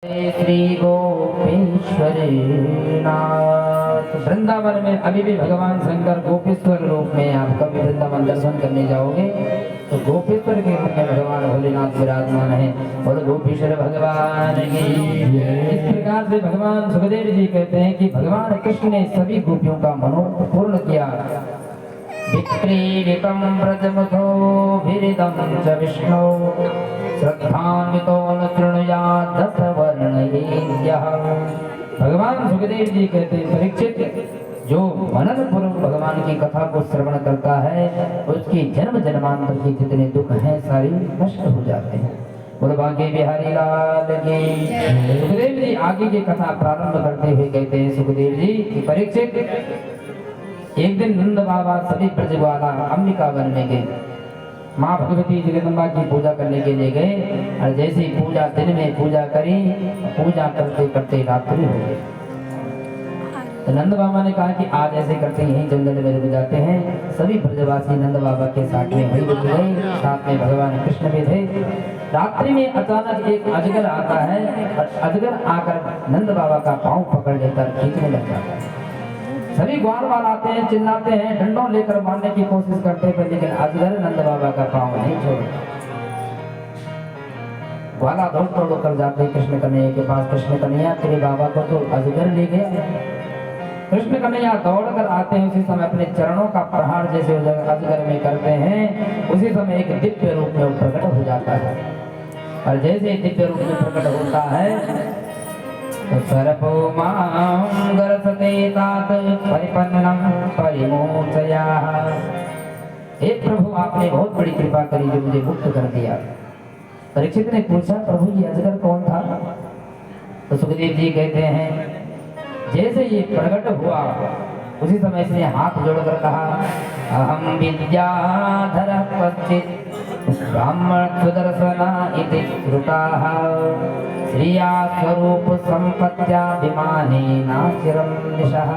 श्री गोपेश्वरी नाथ। वृंदावन में अभी भी भगवान शंकर गोपेश्वर रूप में आप कभी वृंदावन दर्शन करने जाओगे तो गोपेश्वर के रूप में भगवान भोलेनाथ विराजमान है। और गोपेश्वर भगवान की इस प्रकार से भगवान सुखदेव जी कहते हैं कि भगवान कृष्ण ने सभी गोपियों का मनोरथ पूर्ण किया। विक्रीडितं व्रजमथोभिरिदं च विष्णो श्रद्धान्वितो न शृणुयात् दशवर्णयेद्यः। भगवान सुखदेव जी कहते हैं, परीक्षित जो मनन पूर्वक भगवान की कथा को श्रवण करता है उसकी जन्म जन्मांतर की जितने दुख हैं सारी नष्ट हो जाते हैं। बोलो बांके बिहारी लाल की। सुखदेव जी आगे की कथा प्रारंभ करते हुए कहते हैं, सुखदेव जी कि परीक्षित एक दिन नंद बाबा सभी ब्रजवाला अंबिका वन में गए, माँ भगवती जगदम्बा की पूजा करने के लिए गए। और जैसे ही पूजा दिन में पूजा करी, पूजा करते करते रात्रि हो गई। तो नंद बाबा ने कहा कि आज ऐसे करते यहीं जंगल में रुक जाते हैं। सभी ब्रजवासी नंद बाबा के साथ में वही रुक गए, साथ में भगवान कृष्ण भी थे। रात्रि में अचानक एक अजगर आता है और अजगर आकर नंद बाबा का पांव पकड़ लेकर खींचने लग जाता है। सभी ग्वाल वाल आते हैं, चिल्लाते हैं, डंडों लेकर मारने की कोशिश करते हैं, लेकिन अजगर नंद बाबा का पांव नहीं छोड़ता। ग्वाला दौड़ दौड़ कर जाते कृष्ण कन्हैया के पास, कृष्ण कन्हैया तेरे बाबा को तो अजगर ले गया। कृष्ण कन्हैया दौड़ कर आते हैं, उसी समय अपने चरणों का प्रहार जैसे अजगर में करते हैं, उसी समय एक दिव्य रूप में प्रकट हो जाता है। और जैसे दिव्य रूप में प्रकट होता है तो सर्पो मां गरसते तात परिपन्नम परिमोचयाः। हे प्रभु, आपने बहुत बड़ी कृपा करी जो मुझे मुक्त कर दिया। परीक्षित ने पूछा, प्रभु ये अजगर कौन था? तो सुखदेव जी कहते हैं, जैसे ये प्रकट हुआ उसी समय इसने हाथ जोड़कर कहा, अहम विद्याधरः क्वचित् ब्राह्मण सुदर्शना इति श्रुताः श्रिया स्वरूप संपत्त्या विमानेना चिरं दिशः।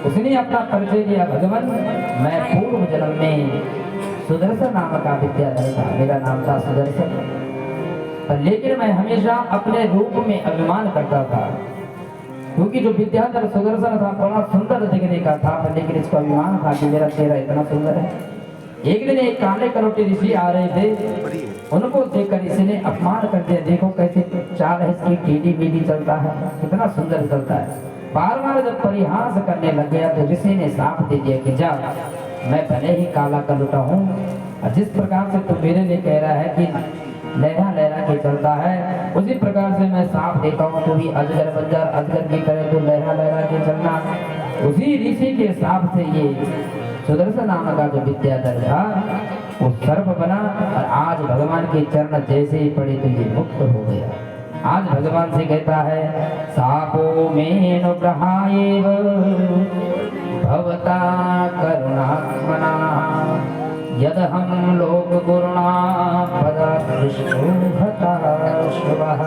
उसने अपना परिचय दिया, भगवान मैं पूर्व जन्म में सुदर्शन नाम का विद्याधर था, मेरा नाम था सुदर्शन। लेकिन मैं हमेशा अपने रूप में अभिमान करता था, क्योंकि जो विद्याधर सुदर्शन था बड़ा सुंदर दिखने का था, लेकिन इसको अभिमान था कि मेरा चेहरा इतना सुंदर है। एक दिन एक काले करोटे ऋषि आ रहे थे, उनको देखकर इसने अपमान कर दिया, देखो कैसे चाल है इसकी, टीडी बीडी चलता है, कितना सुंदर चलता है। बार बार जब परिहास करने लग गया तो ऋषि ने साफ दे दिया कि जा, मैं भले ही काला कलुटा हूँ, और जिस प्रकार से तू मेरे लिए कह रहा है कि लहरा लहरा के चलता है, उसी प्रकार से मैं साफ देता हूँ, तू भी अजगर बंजर अजगर की तरह तू लहरा लहरा के चलना। उसी ऋषि के साफ से ये सुदर्शन नाम का जो विद्याधर था वो सर्प बना, और आज भगवान के चरण जैसे ही पड़े तो ये मुक्त हो गया। आज भगवान से कहता है, सापो मेनु ग्रहाएव भवता करुणात्मना यद हम लोक गुरुणा पदाश्रुभता शुभः।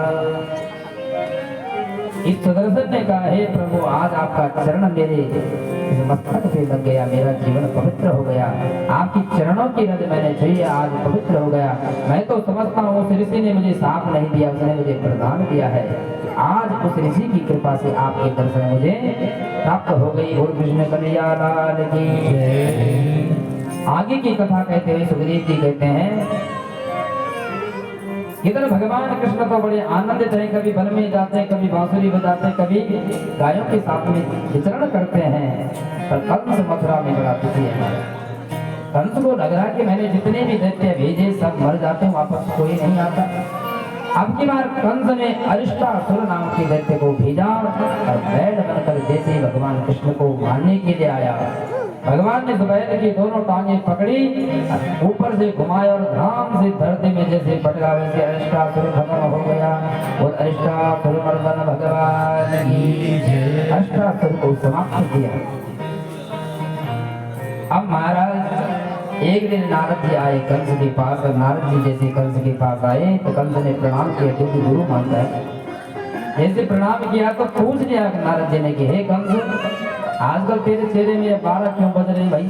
इस सुदर्शन ने कहा, हे प्रभु, आज आपका चरण मेरे इस मस्तक पे लग गया, मेरा जीवन पवित्र हो गया। आपकी चरणों की रज मैंने छुई, आज पवित्र हो गया। मैं तो समझता हूँ उस ऋषि ने मुझे साप नहीं दिया, उसने मुझे प्रदान दिया है। आज उस ऋषि की कृपा से आपके दर्शन मुझे प्राप्त हो गई। और कृष्ण कन्हैया लाल की जय। आगे की कथा कहते हुए सुखदेव जी कहते हैं, इधर भगवान कृष्ण तो बड़े आनंदित हैं, कभी वन में जाते हैं, कभी बांसुरी बजाते हैं, कभी गायों के साथ में विचरण करते हैं। पर कंस मथुरा में बड़ा दुखी है। कंस को लग रहा कि मैंने जितने भी दैत्य भेजे सब मर जाते हैं, वापस कोई नहीं आता। अब की बार कंस ने अरिष्टासुर नाम के दैत्य को भेजा और बैल बनकर जैसे ही भगवान कृष्ण को मारने के लिए आया, भगवान ने बैल की दोनों टांगे पकड़ी, ऊपर से घुमाया और धाम से धरती में जैसे पटका, वैसे अरिष्टासुर खत्म हो गया। और अरिष्टासुर मर्दन भगवान की जय। अरिष्टासुर को समाप्त किया। अब महाराज एक दिन नारद जी आए कंस के पास, और नारद जी जैसे कंस के पास आए तो कंस ने प्रणाम किया, क्योंकि गुरु मानता है। जैसे प्रणाम किया तो पूछ लिया नारद जी ने कि हे कंस, आजकल तेरे चेहरे में 12 क्यों बज रहे भाई?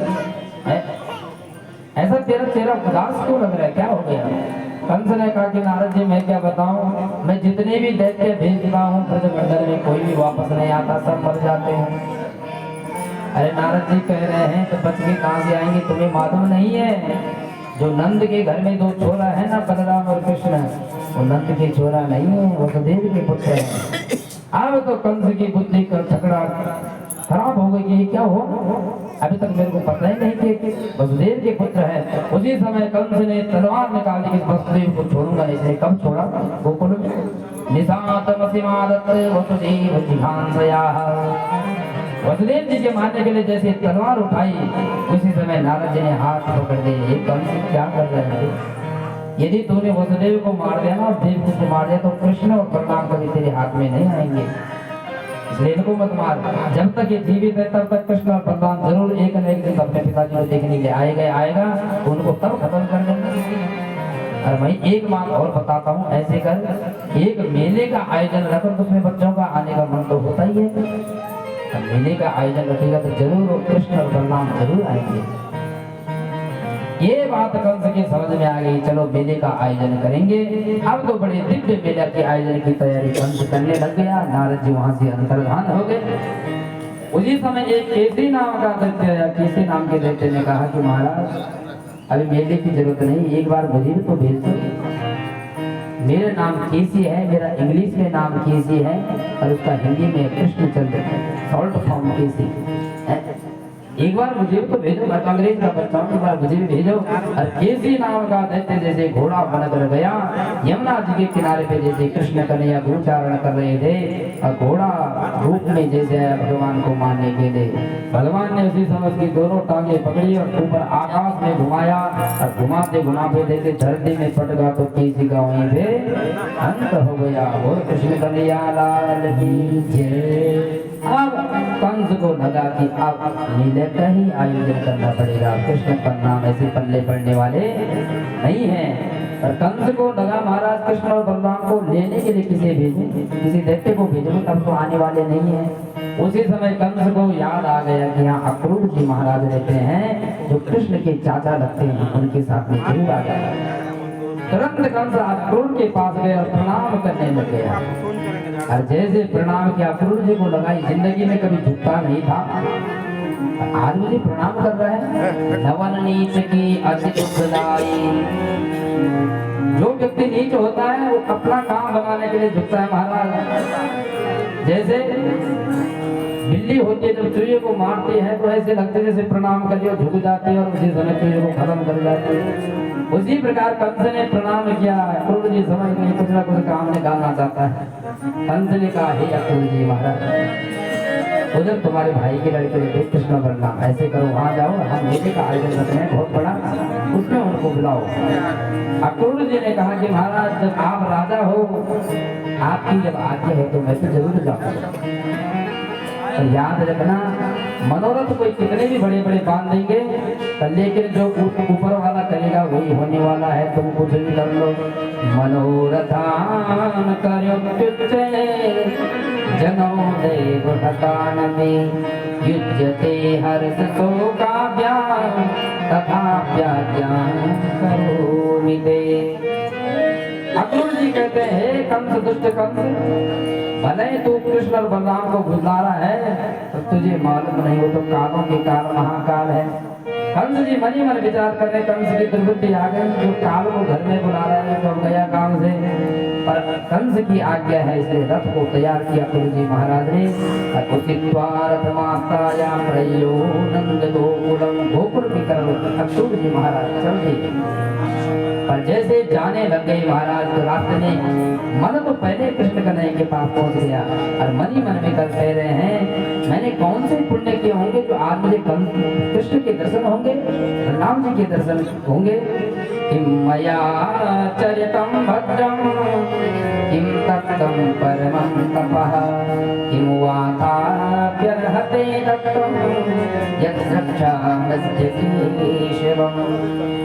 ऐसा तेरा चेहरा उदास क्यों लग रहा है, क्या हो गया? कंस ने कहा कि नारद जी मैं क्या बताऊं, मैं जितने भी दैत्य भेजता हूँ ब्रजमंडल में कोई भी वापस नहीं आता, सब मर जाते हैं। अरे नारद जी कह रहे हैं तो बच के कहाँ से आएंगे, तुम्हें मालूम नहीं है जो नंद के घर में दो छोरा है ना, बलराम और कृष्ण, वो नंद के छोरा नहीं है, वो वसुदेव के पुत्र है। अब तो कंस की बुद्धि का झगड़ा खराब हो गई कि क्या हो, अभी तक मेरे को पता ही नहीं कि वसुदेव के पुत्र है। उसी समय कंस ने तलवार निकाली कि वसुदेव को छोड़ूंगा नहीं। इसने कब छोड़ा, गोकुल में निशातमसिमादत वसुदेव जिघांसयाः। वसुदेव जी के मारने के लिए जैसे तलवार उठाई, उसी समय नारद जी ने हाथ पकड़ दिए, ये कंस क्या कर रहे हैं, यदि तूने वसुदेव को मार दिया ना और देवकी को मार दिया तो कृष्ण और बलराम कभी तेरे हाथ में नहीं आएंगे, इसलिए इनको मत मार। जब तक ये जीवित है तब तक कृष्ण और बलराम जरूर एक न एक दिन अपने पिताजी को देखने के लिए आएगा, तो उनको तब खत्म कर देंगे। और मैं एक बात और बताता हूँ, ऐसे कर एक मेले का आयोजन रखो तो उसमें बच्चों का आने का मन तो होता ही है। मेले का आयोजन रखेगा तो जरूर कृष्ण और बलराम जरूर आएंगे। ये बात कंस के समझ में आ गई, चलो मेले का आयोजन करेंगे। अब तो बड़े दिव्य मेले के आयोजन की तैयारी कंस करने लग गया। नारद जी वहां से अंतर्धान हो गए। उसी समय एक केसी नाम का दैत्य आया। केसी नाम के दैत्य ने कहा कि महाराज अभी मेले की जरूरत नहीं, एक बार मुझे भी तो भेज दो। मेरा नाम केसी है, मेरा इंग्लिश में नाम केसी है और उसका हिंदी में कृष्णचंद्र है, शॉर्ट फॉर्म केसी है। एक बार मुझे भी तो भेजो, मैं तो अंग्रेज का बच्चा हूँ, एक बार मुझे भी भेजो। और केसी नाम का दैत्य जैसे घोड़ा बनकर गया, यमुना जी के किनारे पे जैसे कृष्ण कन्हैया गोचारण कर रहे थे और घोड़ा रूप में जैसे भगवान को मारने के लिए, भगवान ने उसी समय की दोनों टांगे पकड़ी और ऊपर आकाश में घुमाया और घुमाते घुमाते जैसे धरती में पट गया तो केसी का वहीं पे अंत हो गया। और कृष्ण कन्हैया लाल की जय। अब कंस को लगा कि अब मेले का ही आयोजन करना पड़ेगा, कृष्ण का नाम ऐसे पल्ले पड़ने वाले नहीं है। और कंस को लगा महाराज कृष्ण और बलराम को लेने के लिए किसे भेजे, किसी दैत्य को भेजो, तब तो आने वाले नहीं है। उसी समय कंस को याद आ गया कि यहाँ अक्रूर जी महाराज रहते हैं जो कृष्ण के चाचा लगते हैं, उनके साथ में जरूर आ गया। तुरंत कंस अक्रूर के पास गए और प्रणाम करने लग गया। और जैसे प्रणाम किया, अक्रूर जी को लगा जिंदगी में कभी झुकता नहीं था, आज मुझे प्रणाम कर रहा है। नवन नीच की अति दुखदाई। जो व्यक्ति नीच होता है वो अपना काम बनाने के लिए झुकता है महाराज। जैसे बिल्ली होती है जब चूहे को मारती है तो ऐसे लगते जैसे प्रणाम कर दिया, झुक जाती है और उसी समय चूहे को खत्म कर जाती है। उसी प्रकार कंस ने प्रणाम किया। अक्रूर जी समझ गए कुछ ना कुछ काम निकालना चाहता है। कंस ने कहा हे अक्रूर जी महाराज, उधर तुम्हारे भाई के लड़के रहते कृष्ण बलराम, ऐसे करो वहां जाओ, हम मेले का आयोजन करते हैं बहुत बड़ा, उसमें उनको बुलाओ। अक्रूर जी ने कहा कि महाराज जब आप राजा हो, आपकी जब आज्ञा है तो मैं तो जरूर जाऊंगा। याद रखना मनोरथ कोई कितने भी बड़े बड़े बांध देंगे, लेकिन जो ऊपर वाला करेगा वही होने वाला है। तुम कुछ भी कर लो। मनोरथान करो जनो देव हतान में युज्यते हर्ष शोकाभ्याम तथा ज्ञान करो मिदे। अक्रूर जी कहते हैं कंस दुष्ट कंस, भले तू कृष्ण और बलराम को बुला रहा है तो तुझे मालूम नहीं, वो तो कालों के काल महाकाल है। कंस जी मनी मन विचार करने, कंस की दुर्बुद्धि आ गई, जो काल को घर में बुला रहा है तो गया काम से। पर कंस की आज्ञा है इसलिए रथ को तैयार किया अक्रूर जी महाराज ने। नंद गोकुल की तरफ अक्रूर जी महाराज चल दिए। पर जैसे जाने लग गए महाराज तो रास्ते में मन तो पहले कृष्ण कन्हैया के पास पहुंच गया और मनी मन में कर कह रहे हैं मैंने कौन से पुण्य किए होंगे जो आज मुझे कृष्ण के दर्शन होंगे, राम जी के दर्शन होंगे। किम मया चरितम भद्रम किम तप्तम परमं तपः किम वाथाप्यर्हते दत्तम यत् रक्षामस्य केशवम्।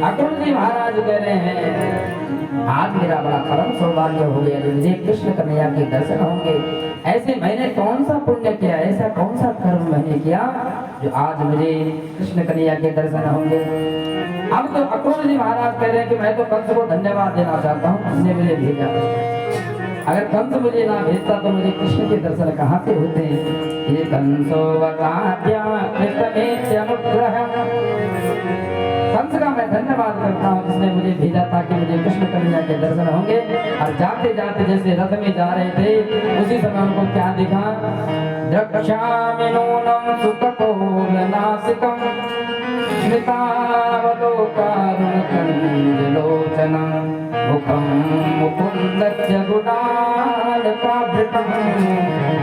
अक्रूर जी महाराज कह रहे हैं आज मेरा बड़ा परम सौभाग्य हो गया, मुझे कृष्ण कन्हैया के दर्शन होंगे। ऐसे मैंने कौन सा पुण्य किया, ऐसा कौन सा कर्म मैंने किया जो आज मुझे कृष्ण कन्हैया के दर्शन होंगे। अब तो अक्रूर जी महाराज कह रहे हैं कि मैं तो कंस को धन्यवाद देना चाहता हूँ, उसने मुझे भेजा। अगर कंस मुझे ना भेजता तो मुझे कृष्ण के दर्शन कहाँ से होते हैं। ये कंसो कंस का मैं धन्यवाद करता हूँ जिसने मुझे भेजा ताकि मुझे कृष्ण कन्हैया के दर्शन होंगे। और जाते जाते जैसे रथ में जा रहे थे उसी समय उनको क्या दिखा, द्रक्ष्यामि नूनं सुकपोलनासिकं स्मितावलोकनकञ्जलोचनं मुखं मुकुन्दस्य गुणालकाभृतं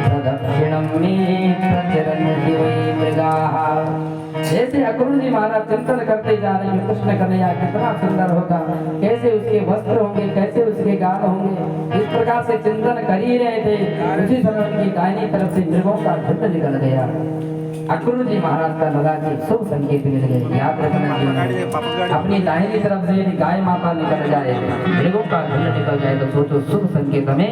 प्रदक्षिणं मे प्रचरन्ति वै मृगाः। जैसे अक्रूर जी महाराज चिंतन करते जा रहे हैं कृष्ण कन्हैया कितना सुंदर होगा, कैसे उसके वस्त्र होंगे, कैसे उसके गाल होंगे, इस प्रकार से चिंतन कर ही रहे थे। उसी समय उनकी दाहिनी तरफ से मृगों का झुंड निकल गया। अक्रूर जी महाराज का लगा कि शुभ संकेत मिल गए। याद रखना चाहिए अपनी दाहिनी तरफ से यदि गाय माता निकल जाए, मृगों का झुंड निकल जाए तो सोचो शुभ संकेत हमें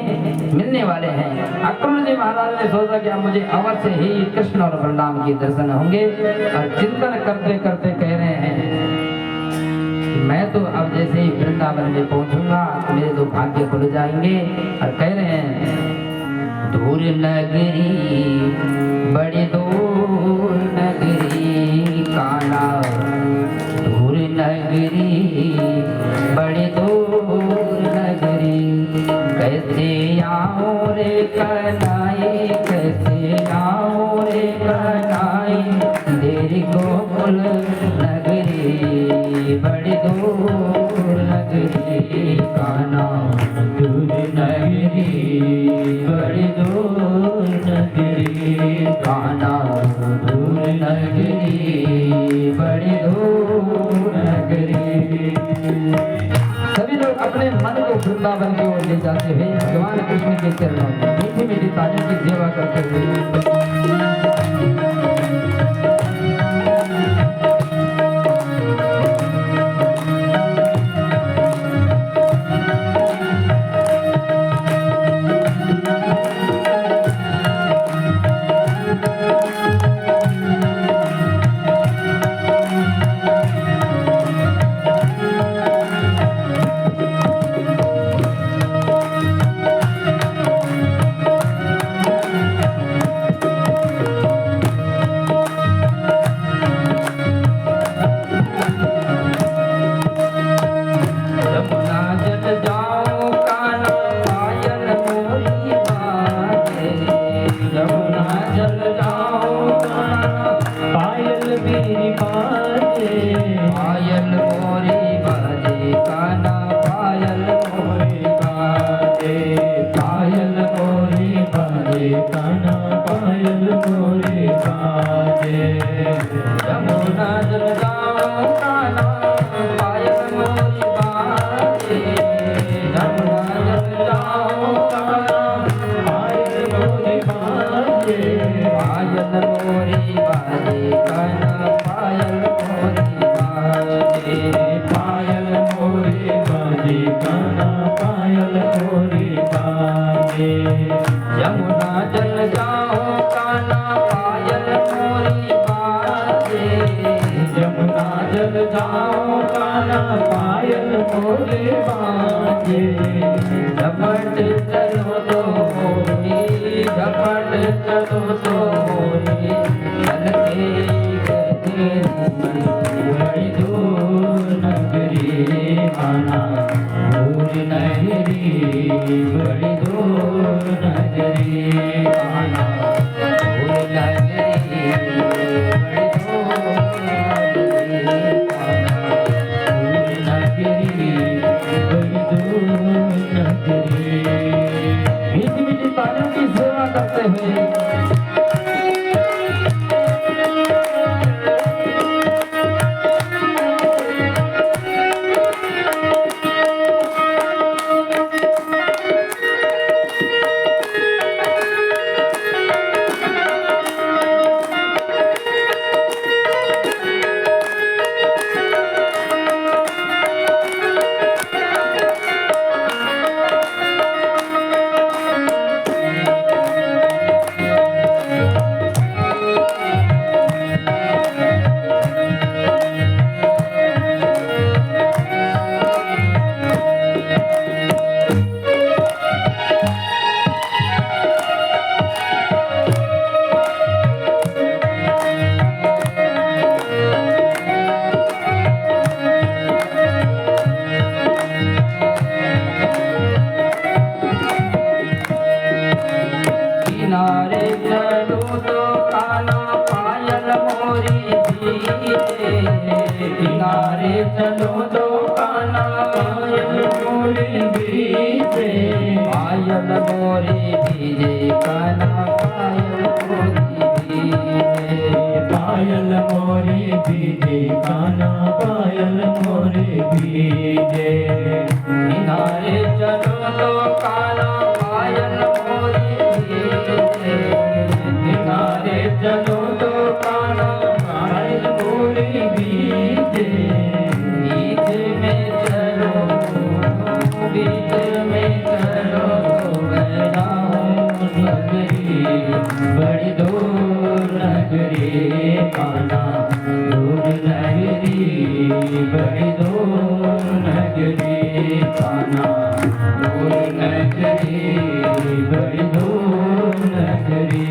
मिलने वाले हैं। अक्रूर जी महाराज ने सोचा कि अब मुझे अवश्य ही कृष्ण और बलराम के दर्शन होंगे। और चिंतन करते करते कह रहे हैं कि मैं तो अब जैसे ही वृंदावन में पहुंचूंगा तो मेरे दो भाग्य खुल जाएंगे। और कह रहे हैं दूर नगरी बड़ी दूर नगरी काना, दूर नगरी बड़ी दूर नगरी, कैसे आऊं रे कनाई, कैसे आऊं रे कनाई, तेरी गोकुल नगरी बड़ी दूर नगरी काना, दूर नगरी बड़ी दूर नगरी काना, दूर नगरी बड़ी दूर नगरी। सभी लोग अपने मन को वृंदावन की ओर ले जाते हुए भगवान कृष्ण के चरणों में मीठी मीठी तालियों की सेवा करते हुए किनारे चलूं तो काना पायल मोरी भीजे, किनारे चलूं तो काना पायल मोरी भीजे, पायल मोरी भीजे काना पायल मोरी भीजे, पायल मोरी भीजे काना पायल मोरी भीजे। किनारे चलूं तो काना पायल मोरी भीजे, किनारे चलूं तो काना पायल मोरी भीजे, बीच में चलो बीच में चलो मैं जाऊं नगरी, बड़ी दूर नगरी काना दूर नगरी, बड़ी दूर नगरी काना दूर नगरी, बड़ी दूर नगरी।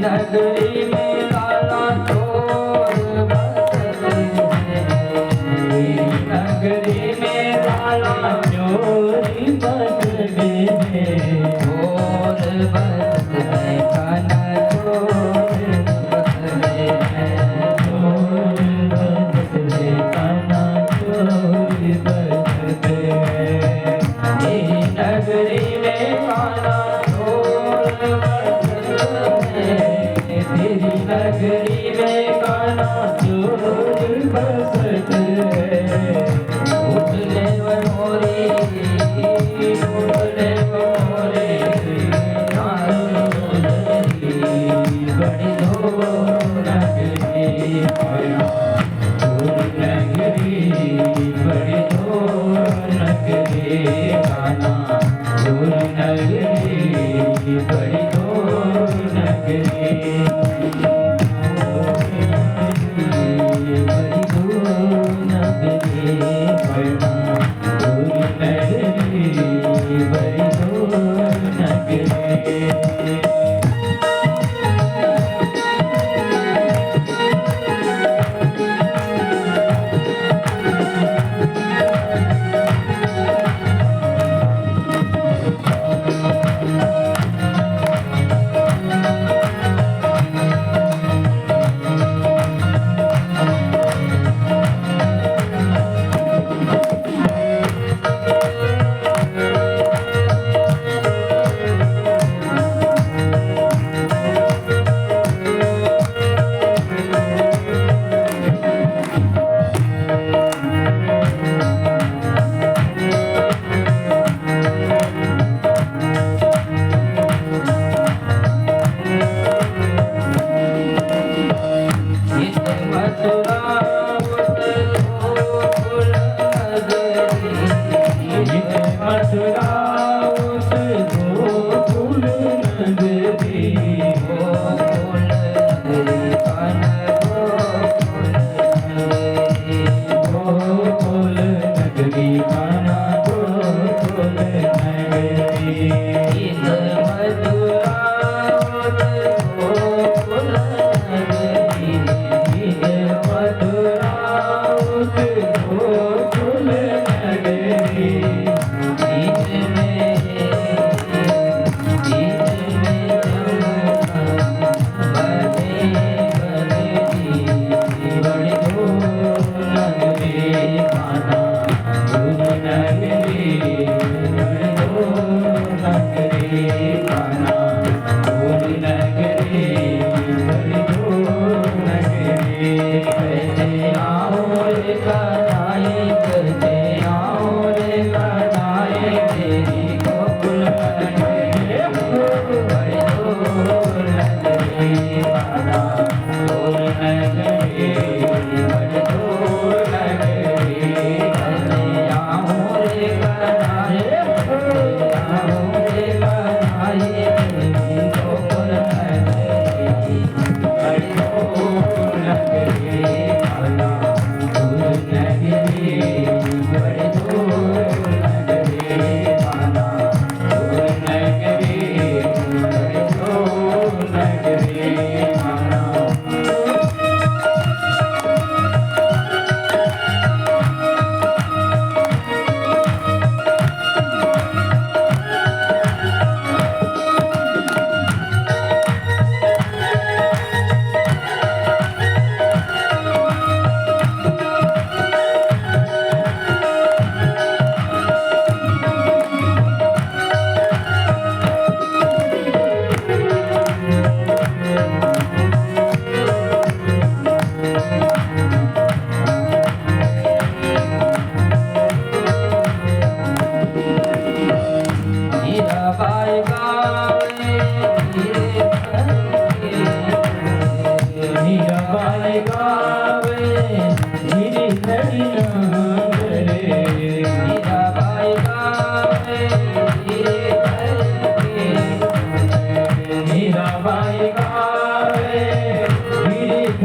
नगरी में लाला चोर बसते हैं, नगरी में लाला चोरी बसते हैं, चोर बसते हैं, काना चोर बसते हैं, चोर बसते काना चोर बसते हैं। नगरी में काना चोर बसते हैं, तेरी नगरी में काना चोर बसते हैं। उठले मोरी उठले मोरी बड़ी दूर नगरी, दूर नगरी बड़ी दूर नगरी काना दूर नगरी, बड़ी दूर नगरी, बड़ी दूर नगरी काना दूर नगरी, बड़ी दूर नगरी।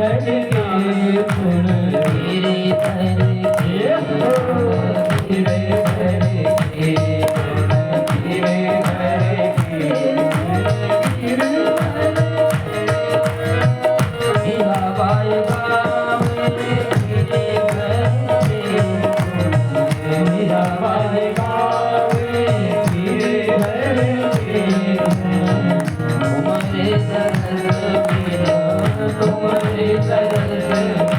लड़के सुन धीरे करके धीरे करके धीरे करके मीरा बाई गावे धीरे करके मीरा बाई गावे धीरे करके तुम्हारे सरस बिना तुम्हारे सरस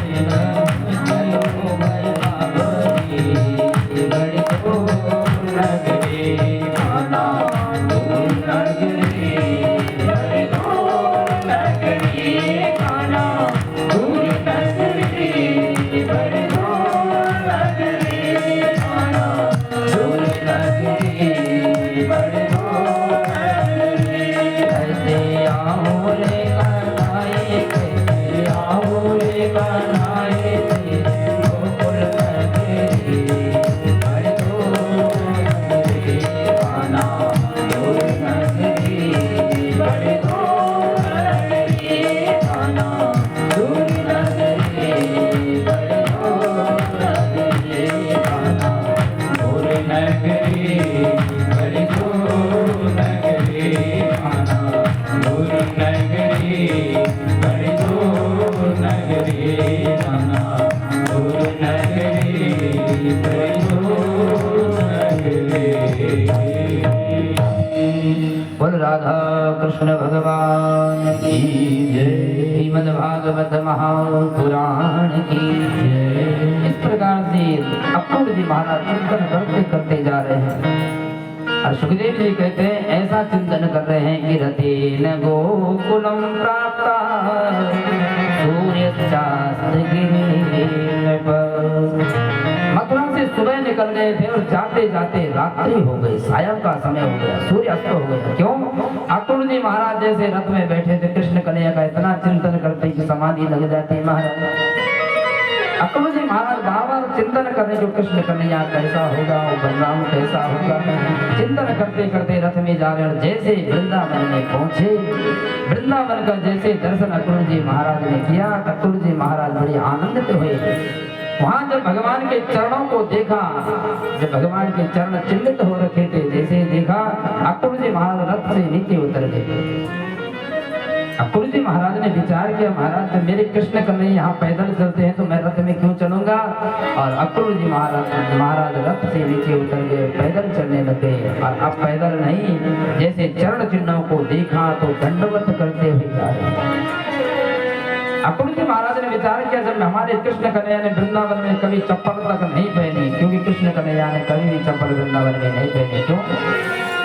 बिना चलो भाई बाबरी बड़ी तो नगरी खाना दूर नगरी बड़ी दूर नगरी खाना दूर नगरी बड़ी दूर नगरी खाना दूर नगरी बड़ी दूर नगरी ऐसे आओ रे कनाए ऐसे आओ रे कन्हाए गोकुल नगरी बड़ी दूर नगरी खाना दूर नगरी बड़ी दूर नगरी खाना दूर नगरी बड़ी दूर नगरी खाना दूर नगरी बड़ी दूर नगरी खाना दूर नगरी बड़ी दूर नगरी खाना दूर नगरी बड़ी दूर नगरी बोल राधा कृष्ण भगवान की जय श्रीमद् भागवत महापुराण की जय। इस प्रकार से अक्रूर जी महाराज चिंतन करते करते जा रहे हैं और सुखदेव जी कहते हैं ऐसा चिंतन कर रहे हैं कि रतेन गोकुलम प्राप्त सूर्यास्त मथुरा से सुबह निकल गए थे और जाते जाते रात्रि हो गई, सायं का समय हो गया, सूर्य अस्त हो गया। क्यों? अक्रूर जी महाराज जैसे रथ में बैठे थे, कृष्ण कन्हैया का इतना चिंतन करते कि समाधि लग जाती महाराज। अक्रूर जी महाराज बार बार चिंतन कर रहे जो कृष्ण कन्हैया कैसा होगा, वो बलराम कैसा होगा, चिंतन करते करते रथ में जा रहे और जैसे वृंदावन में पहुंचे, वृंदावन का जैसे दर्शन अक्रूर जी महाराज ने किया, अक्रूर जी महाराज बड़े आनंदित हुए। वहां जब भगवान के चरणों को देखा, जब भगवान के चरण चिन्हित हो रखे थे, जैसे देखा अक्रूर जी महाराज रथ से नीचे उतर गए। अक्रूर जी महाराज ने विचार किया, महाराज जब मेरे कृष्ण कन्हैया यहाँ पैदल चलते हैं तो मैं रथ में क्यों चलूंगा। और अक्रूर जी महाराज रथ से नीचे उतर गए, पैदल चलने लगे। और अब पैदल नहीं, जैसे चरण चिन्हों को देखा तो दंडवत करते हुए जा रहे। अक्रूर जी महाराज ने विचार किया, जब हमारे कृष्ण कन्हैया ने वृंदावन में कभी चप्पल तक नहीं पहनी, क्योंकि कृष्ण कन्हैया ने कभी भी चप्पल वृंदावन में नहीं पहनी। क्यों?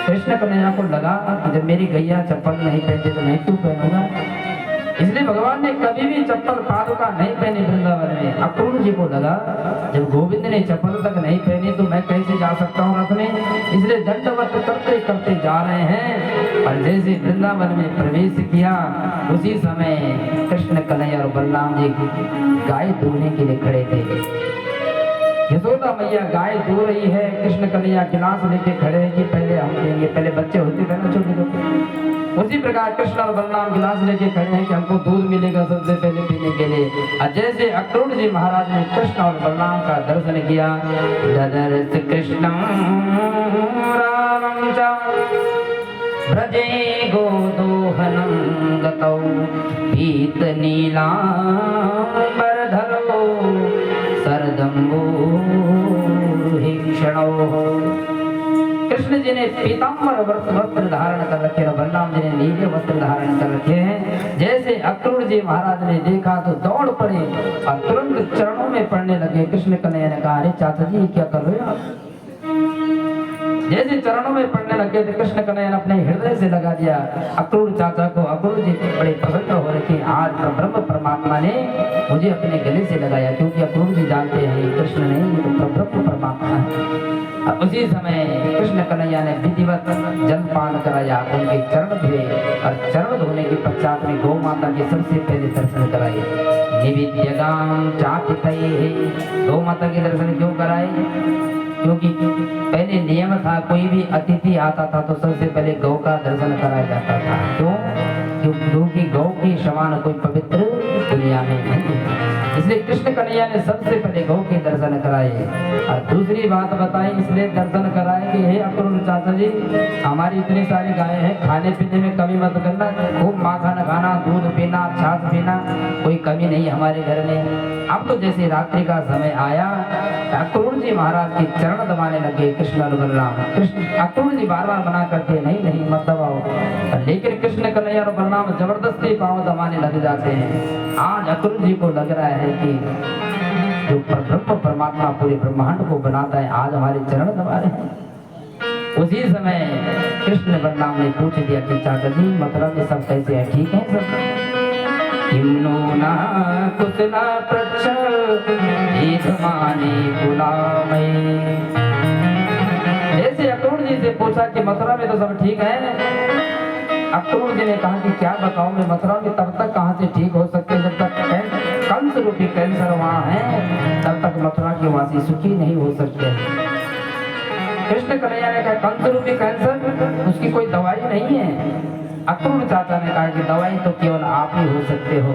कृष्ण कन्हैया को लगा कि जब मेरी गैया चप्पल नहीं पहनती तो मैं क्यों पहनूंगा। इसलिए भगवान ने कभी भी चप्पल पादुका नहीं पहनी वृंदावन में। अक्रूर जी को लगा जब गोविंद ने चप्पल तक नहीं पहनी तो मैं कैसे जा सकता हूँ रथ में। इसलिए दंडवत करते करते जा रहे हैं। और जैसे वृंदावन में प्रवेश किया, उसी समय कृष्ण कन्हैया और बलराम जी गाय दूहने के लिए खड़े थे। यशोदा मैया गाय दो रही है, कृष्ण कन्हैया गिलास लेके खड़े हैं कि पहले हम देंगे, पहले बच्चे होते थे ना छोटे छोटे, उसी प्रकार कृष्ण और बलराम गिलास लेके खड़े हैं कि हमको दूध मिलेगा सबसे पहले पीने के लिए। और जैसे अक्रूर जी महाराज ने कृष्ण और बलराम का दर्शन किया, ददर्श कृष्ण रामं च ब्रजे गोदोहनं गतौ पीत नीलांबरधरो सरदम्बो कृष्ण जी ने पीताम्बर वस्त्र धारण कर रखे और बलराम जी ने नीले वस्त्र धारण कर रखे हैं। जैसे अक्रूर जी महाराज ने देखा तो दौड़ पड़े और तुरंत चरणों में पड़ने लगे। कृष्ण कन्हैया ने कहा, अरे चाचा जी क्या कर रहे हो आप? जैसे चरणों में पड़ने लगे थे, कृष्ण कन्हैया ने अपने हृदय से लगा दिया अक्रूर चाचा को। अक्रूर जी बड़े प्रसन्न हो रखे, आज ब्रह्म परमात्मा ने मुझे अपने गले से लगाया, क्योंकि अक्रूर जी जानते हैं कृष्ण नहीं, ये तो ब्रह्म परमात्मा है। और उसी समय कृष्ण कन्हैया ने विधिवत जलपान कराया, उनके चरण धोए और चरण धोने के पश्चात में गौ माता के सबसे पहले दर्शन कराए। निवेद्यगाम चातितये, गौ माता के दर्शन क्यों कराए? क्योंकि पहले नियम था कोई भी अतिथि आता था तो सबसे पहले गौ का दर्शन कराया जाता था। क्योंकि गौ के समान कोई पवित्र दुनिया में नहीं है। इसलिए कृष्ण कन्हैया ने सबसे पहले गौ के दर्शन कराए। और दूसरी बात बताई इसलिए दर्शन कराए कि हे अक्रूर चाचा जी, हमारी इतनी सारी गायें हैं, खाने पीने में कमी मत करना, खूब माखन खाना, दूध पीना, छाछ पीना, कोई कमी नहीं हमारे घर में। अब तो जैसे रात्रि का समय आया, अक्रूर जी महाराज के चरण दबाने लगे कृष्ण और बलराम। कृष्ण अक्रूर जी बार बार मना करते नहीं नहीं मत दबाओ, लेकिन कृष्ण कन्हैया और बलराम जबरदस्ती पांव दबाने लग जाते हैं। आज अक्रूर जी को लग रहा है कि जो ब्रह्म परमात्मा पूरे ब्रह्मांड को बनाता है आज हमारे चरण दबा रहे हैं। उसी समय कृष्ण बलराम ने पूछ दिया कि चाचा जी मथुरा में सब कैसे है, ठीक है सब? किम्नो न कुशला पृच्छ एकमानी गुलामै। जैसे अक्रूर जी से पूछा कि मथुरा में तो सब ठीक है, अक्रूर जी ने कहा कि क्या बताऊं मैं मथुरा में तब तक कहां से ठीक हो सकते जब तक कंस रूपी कैंसर वहां है, तब तक मथुरा के वासी सुखी नहीं हो सकते। कृष्ण कन्हैया ने कहा कंस रूपी कैंसर उसकी कोई दवाई नहीं है। अक्रूर चाचा ने कहा कि दवाई तो केवल आप ही हो सकते हो,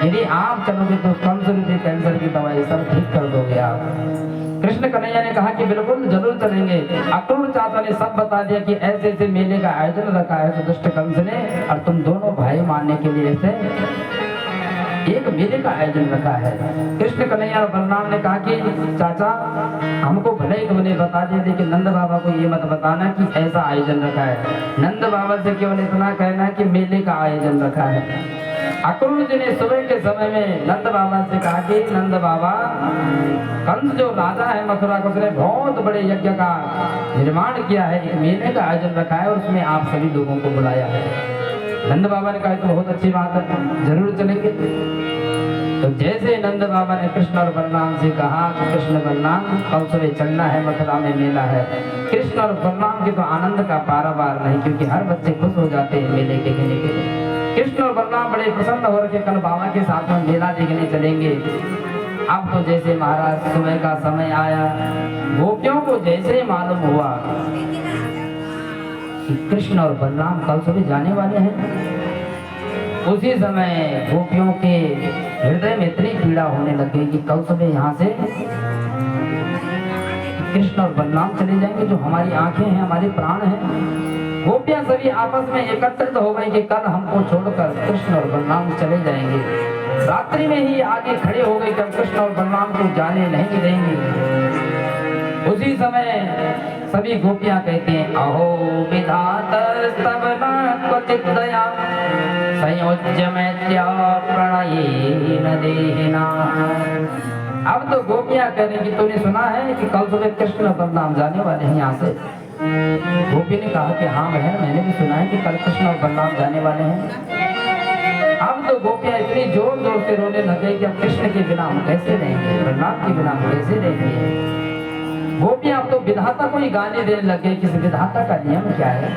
यदि आप चलोगे तो कंस रूपी कैंसर की दवाई सब ठीक कर दोगे आप। कृष्ण कन्हैया ने कहा कि बिल्कुल जरूर चलेंगे। अक्रूर चाचा ने सब बता दिया कि ऐसे ऐसे मेले का आयोजन रखा है तो दुष्ट कंस ने, और तुम दोनों भाई मानने के लिए ऐसे एक मेले का आयोजन रखा है। कृष्ण कन्हैया और बलराम ने कहा कि चाचा हमको भले ही तुमने बता दिया, लेकिन नंद बाबा को ये मत बताना कि ऐसा आयोजन रखा है। नंद बाबा से केवल इतना कहना कि मेले का आयोजन रखा है। अक्रूर जी ने सुबह के समय में नंद बाबा से कहा कि नंद बाबा, कंस जो राजा है मथुरा का, उसने बहुत बड़े यज्ञ का निर्माण किया है, एक मेले का आयोजन रखा है और उसमें आप सभी लोगों को बुलाया है। नंद बाबा ने कहा तो बहुत अच्छी बात है, जरूर चलेंगे। तो जैसे नंद बाबा ने कृष्ण और बलराम से कहा कि कृष्ण बलराम कल सुबह चलना है, मथुरा में मेला है। कृष्ण और बलराम के तो आनंद का पारावार नहीं, क्योंकि हर बच्चे खुश हो जाते हैं मेले के खेलने के लिए। कृष्ण और बलराम बड़े प्रसन्न हो रखे कल बाबा के साथ में मेला देखने चलेंगे। अब तो जैसे महाराज सुबह का समय आया, गोपियों को जैसे मालूम हुआ कि कृष्ण और बलराम कल सुबह जाने वाले हैं, उसी समय गोपियों के हृदय में इतनी पीड़ा होने लगी कि कल सुबह यहाँ से कृष्ण और बलराम चले जाएंगे, जो हमारी आंखें हैं, हमारे प्राण हैं। गोपियां सभी आपस में एकत्रित हो गई कि कल हमको छोड़कर कृष्ण और बलराम चले जाएंगे। रात्रि में ही आगे खड़े हो गए कि हम कृष्ण और बलराम को जाने नहीं देंगे। उसी समय सभी गोपियां कहते हैं अहो विधातस्तव न क्वचित् दया संयोज्य मैत्र्या प्रणयेन देहिना। अब तो गोपियां कह रही कि तूने सुना है कि कल सुबह कृष्ण और बलराम जाने वाले हैं यहाँ से? गोपी ने कहा कि हाँ बहन, मैंने भी सुना है कि कल कृष्ण और बलराम जाने वाले हैं। अब तो गोपियां इतनी जोर जोर से रोने लगे कि अब कृष्ण के बिना हम कैसे रहेंगे, बलराम के बिना हम कैसे रहेंगे। गोपियां अब तो विधाता को ही गाने देने लगे कि विधाता का नियम क्या है,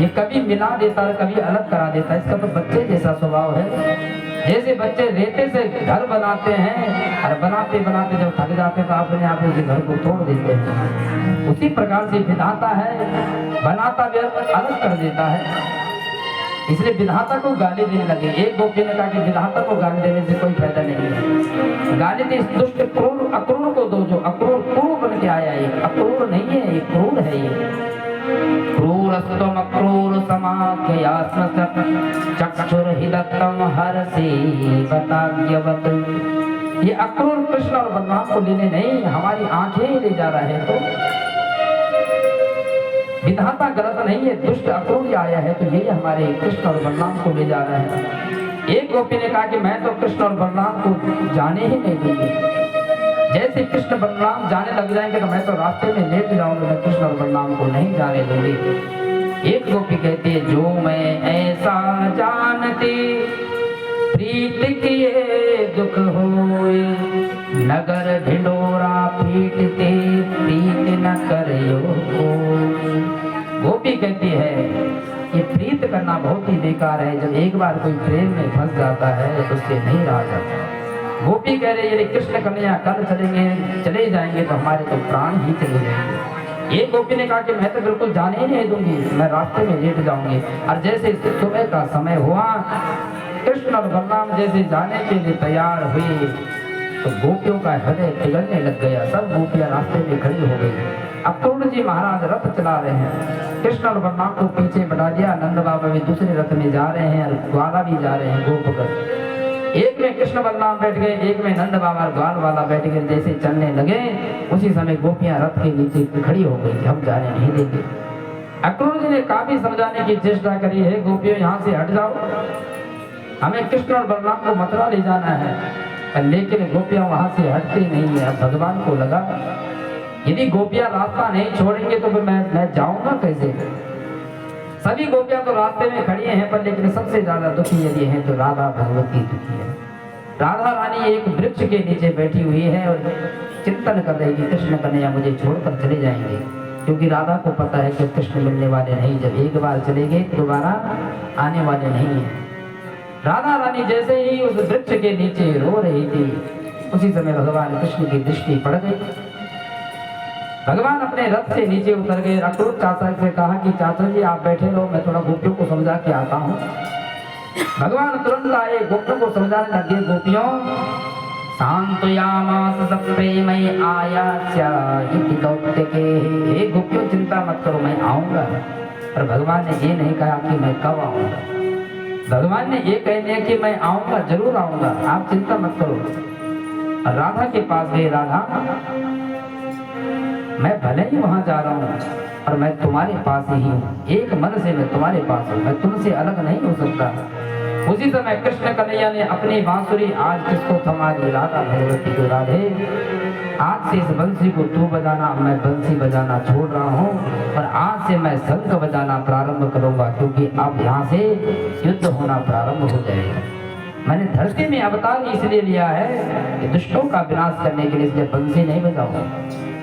ये कभी मिला देता है कभी अलग करा देता है, इसका तो बच्चे जैसा स्वभाव है। जैसे बच्चे रेते से घर बनाते हैं और बनाते बनाते जब थक जाते तो अपने आप उसी घर को तोड़ देते हैं, उसी प्रकार से विधाता है, बनाता भी अलग कर देता है। इसलिए विधाता को गाली देने लगे। एक गोपी ने कहा कि विधाता को गाली देने से कोई फायदा नहीं है, गाली दे इस दुष्ट क्रूर अक्रूर को दो, जो अक्रूर क्रूर बन के आया है। अक्रूर नहीं है, ये क्रूर है। ये क्रूरस्तम अक्रूर समाख्यास्म चक्षुर्हिदत्तम हरसि बताज्ञवत्। ये अक्रूर कृष्ण और बलराम को लेने नहीं, हमारी आंखें ही ले जा रहे हैं। तो विधाता गलत नहीं है, दुष्ट अक्रूर आया है तो यही हमारे कृष्ण और बलराम को ले जा रहा है। एक गोपी ने कहा कि मैं तो कृष्ण और बलराम को जाने ही नहीं दूंगी। जैसे कृष्ण बलराम जाने लग जाएंगे तो मैं तो रास्ते में लेट जाऊंगा, मैं कृष्ण और बलराम को नहीं जाने दूंगी। एक गोपी कहती है जो मैं ऐसा जानती प्रीत किए दुख होए, नगर ढिंडोरा पीटते प्रीत न करियो। गोपी कहती है ये प्रीत करना बहुत ही बेकार है, जब एक बार कोई प्रेम में फंस जाता है तो उससे नहीं रहा जाता। गोपी कह रही यदि कृष्ण कन्हैया कल चले जाएंगे तो हमारे तो प्राण ही चले जाएंगे। एक गोपी ने कहा कि मैं तो बिल्कुल जाने ही नहीं दूंगी, मैं रास्ते में लेट जाऊंगी। और जैसे सुबह का समय हुआ, कृष्ण और बलराम जैसे जाने के लिए तैयार हुए तो गोपियों का हृदय पिघलने लग गया। सब गोपियां रास्ते में खड़ी हो गई। अब क्रूर जी महाराज रथ चला रहे हैं, कृष्ण और बलराम को पीछे बढ़ा दिया। नंद बाबा भी दूसरे रथ में जा रहे हैं और ग्वाला भी जा रहे हैं गोपकर। एक में कृष्ण बलराम बैठ गए, एक में नंद बाबा ग्वाल वाला बैठ गए। जैसे चलने लगे उसी समय गोपियां रथ के नीचे खड़ी हो गई, हम जाने नहीं देंगे। अक्रूर जी ने काफी समझाने की चेष्टा करी है, गोपियों यहाँ से हट जाओ, हमें कृष्ण और बलराम को मथुरा ले जाना है। लेकिन गोपियां वहां से हटती नहीं है। अब भगवान को लगा यदि गोपियां रास्ता नहीं छोड़ेंगे तो फिर मैं जाऊंगा कैसे। सभी गोपियां तो रास्ते में खड़ी हैं, पर लेकिन सबसे ज्यादा दुखी यदि है तो राधा भगवती दुखी है। राधा रानी एक वृक्ष के नीचे बैठी हुई है और चिंतन कर रही है कि कृष्ण कन्हैया मुझे छोड़कर चले जाएंगे, क्योंकि राधा को पता है कि कृष्ण मिलने वाले नहीं, जब एक बार चले गए दोबारा आने वाले नहीं है। राधा रानी जैसे ही उस वृक्ष के नीचे रो रही थी, उसी समय भगवान कृष्ण की दृष्टि पड़ गई। भगवान अपने रथ से नीचे उतर गए। अक्रूर चाचा से कहा कि चाचा जी आप बैठे रहो, मैं थोड़ा गोपियों को समझा के आता हूँ। भगवान तुरंत आए, गोपियों को समझाने लगे। गोपियों शांतयामास सप्रेमय आयास्या इति कौत्तिके। हे गोपियों चिंता मत करो, मैं आऊंगा। पर भगवान ने ये नहीं कहा कि मैं कब आऊंगा, भगवान ने ये कह दिया कि मैं आऊंगा, जरूर आऊंगा, आप चिंता मत करो। राधा के पास गए। राधा मैं भले ही वहां जा रहा हूँ और मैं तुम्हारे पास ही हूँ, एक मन से मैं तुम्हारे पास हूँ, मैं तुमसे अलग नहीं हो सकता। उसी समय कृष्ण कन्हैया ने अपनी बांसुरी आज किसको थमा दी, राधा भगवती को। राधे आज से इस बंसी को तू बजाना, मैं बंसी बजाना छोड़ रहा हूँ और आज से मैं शंख बजाना प्रारंभ करूंगा, क्योंकि अब यहाँ से युद्ध होना प्रारंभ हो जाएगा। मैंने धरती में अवतार इसलिए लिया है कि दुष्टों का विनाश करने के लिए, इसलिए बंसी नहीं बजाऊंगा,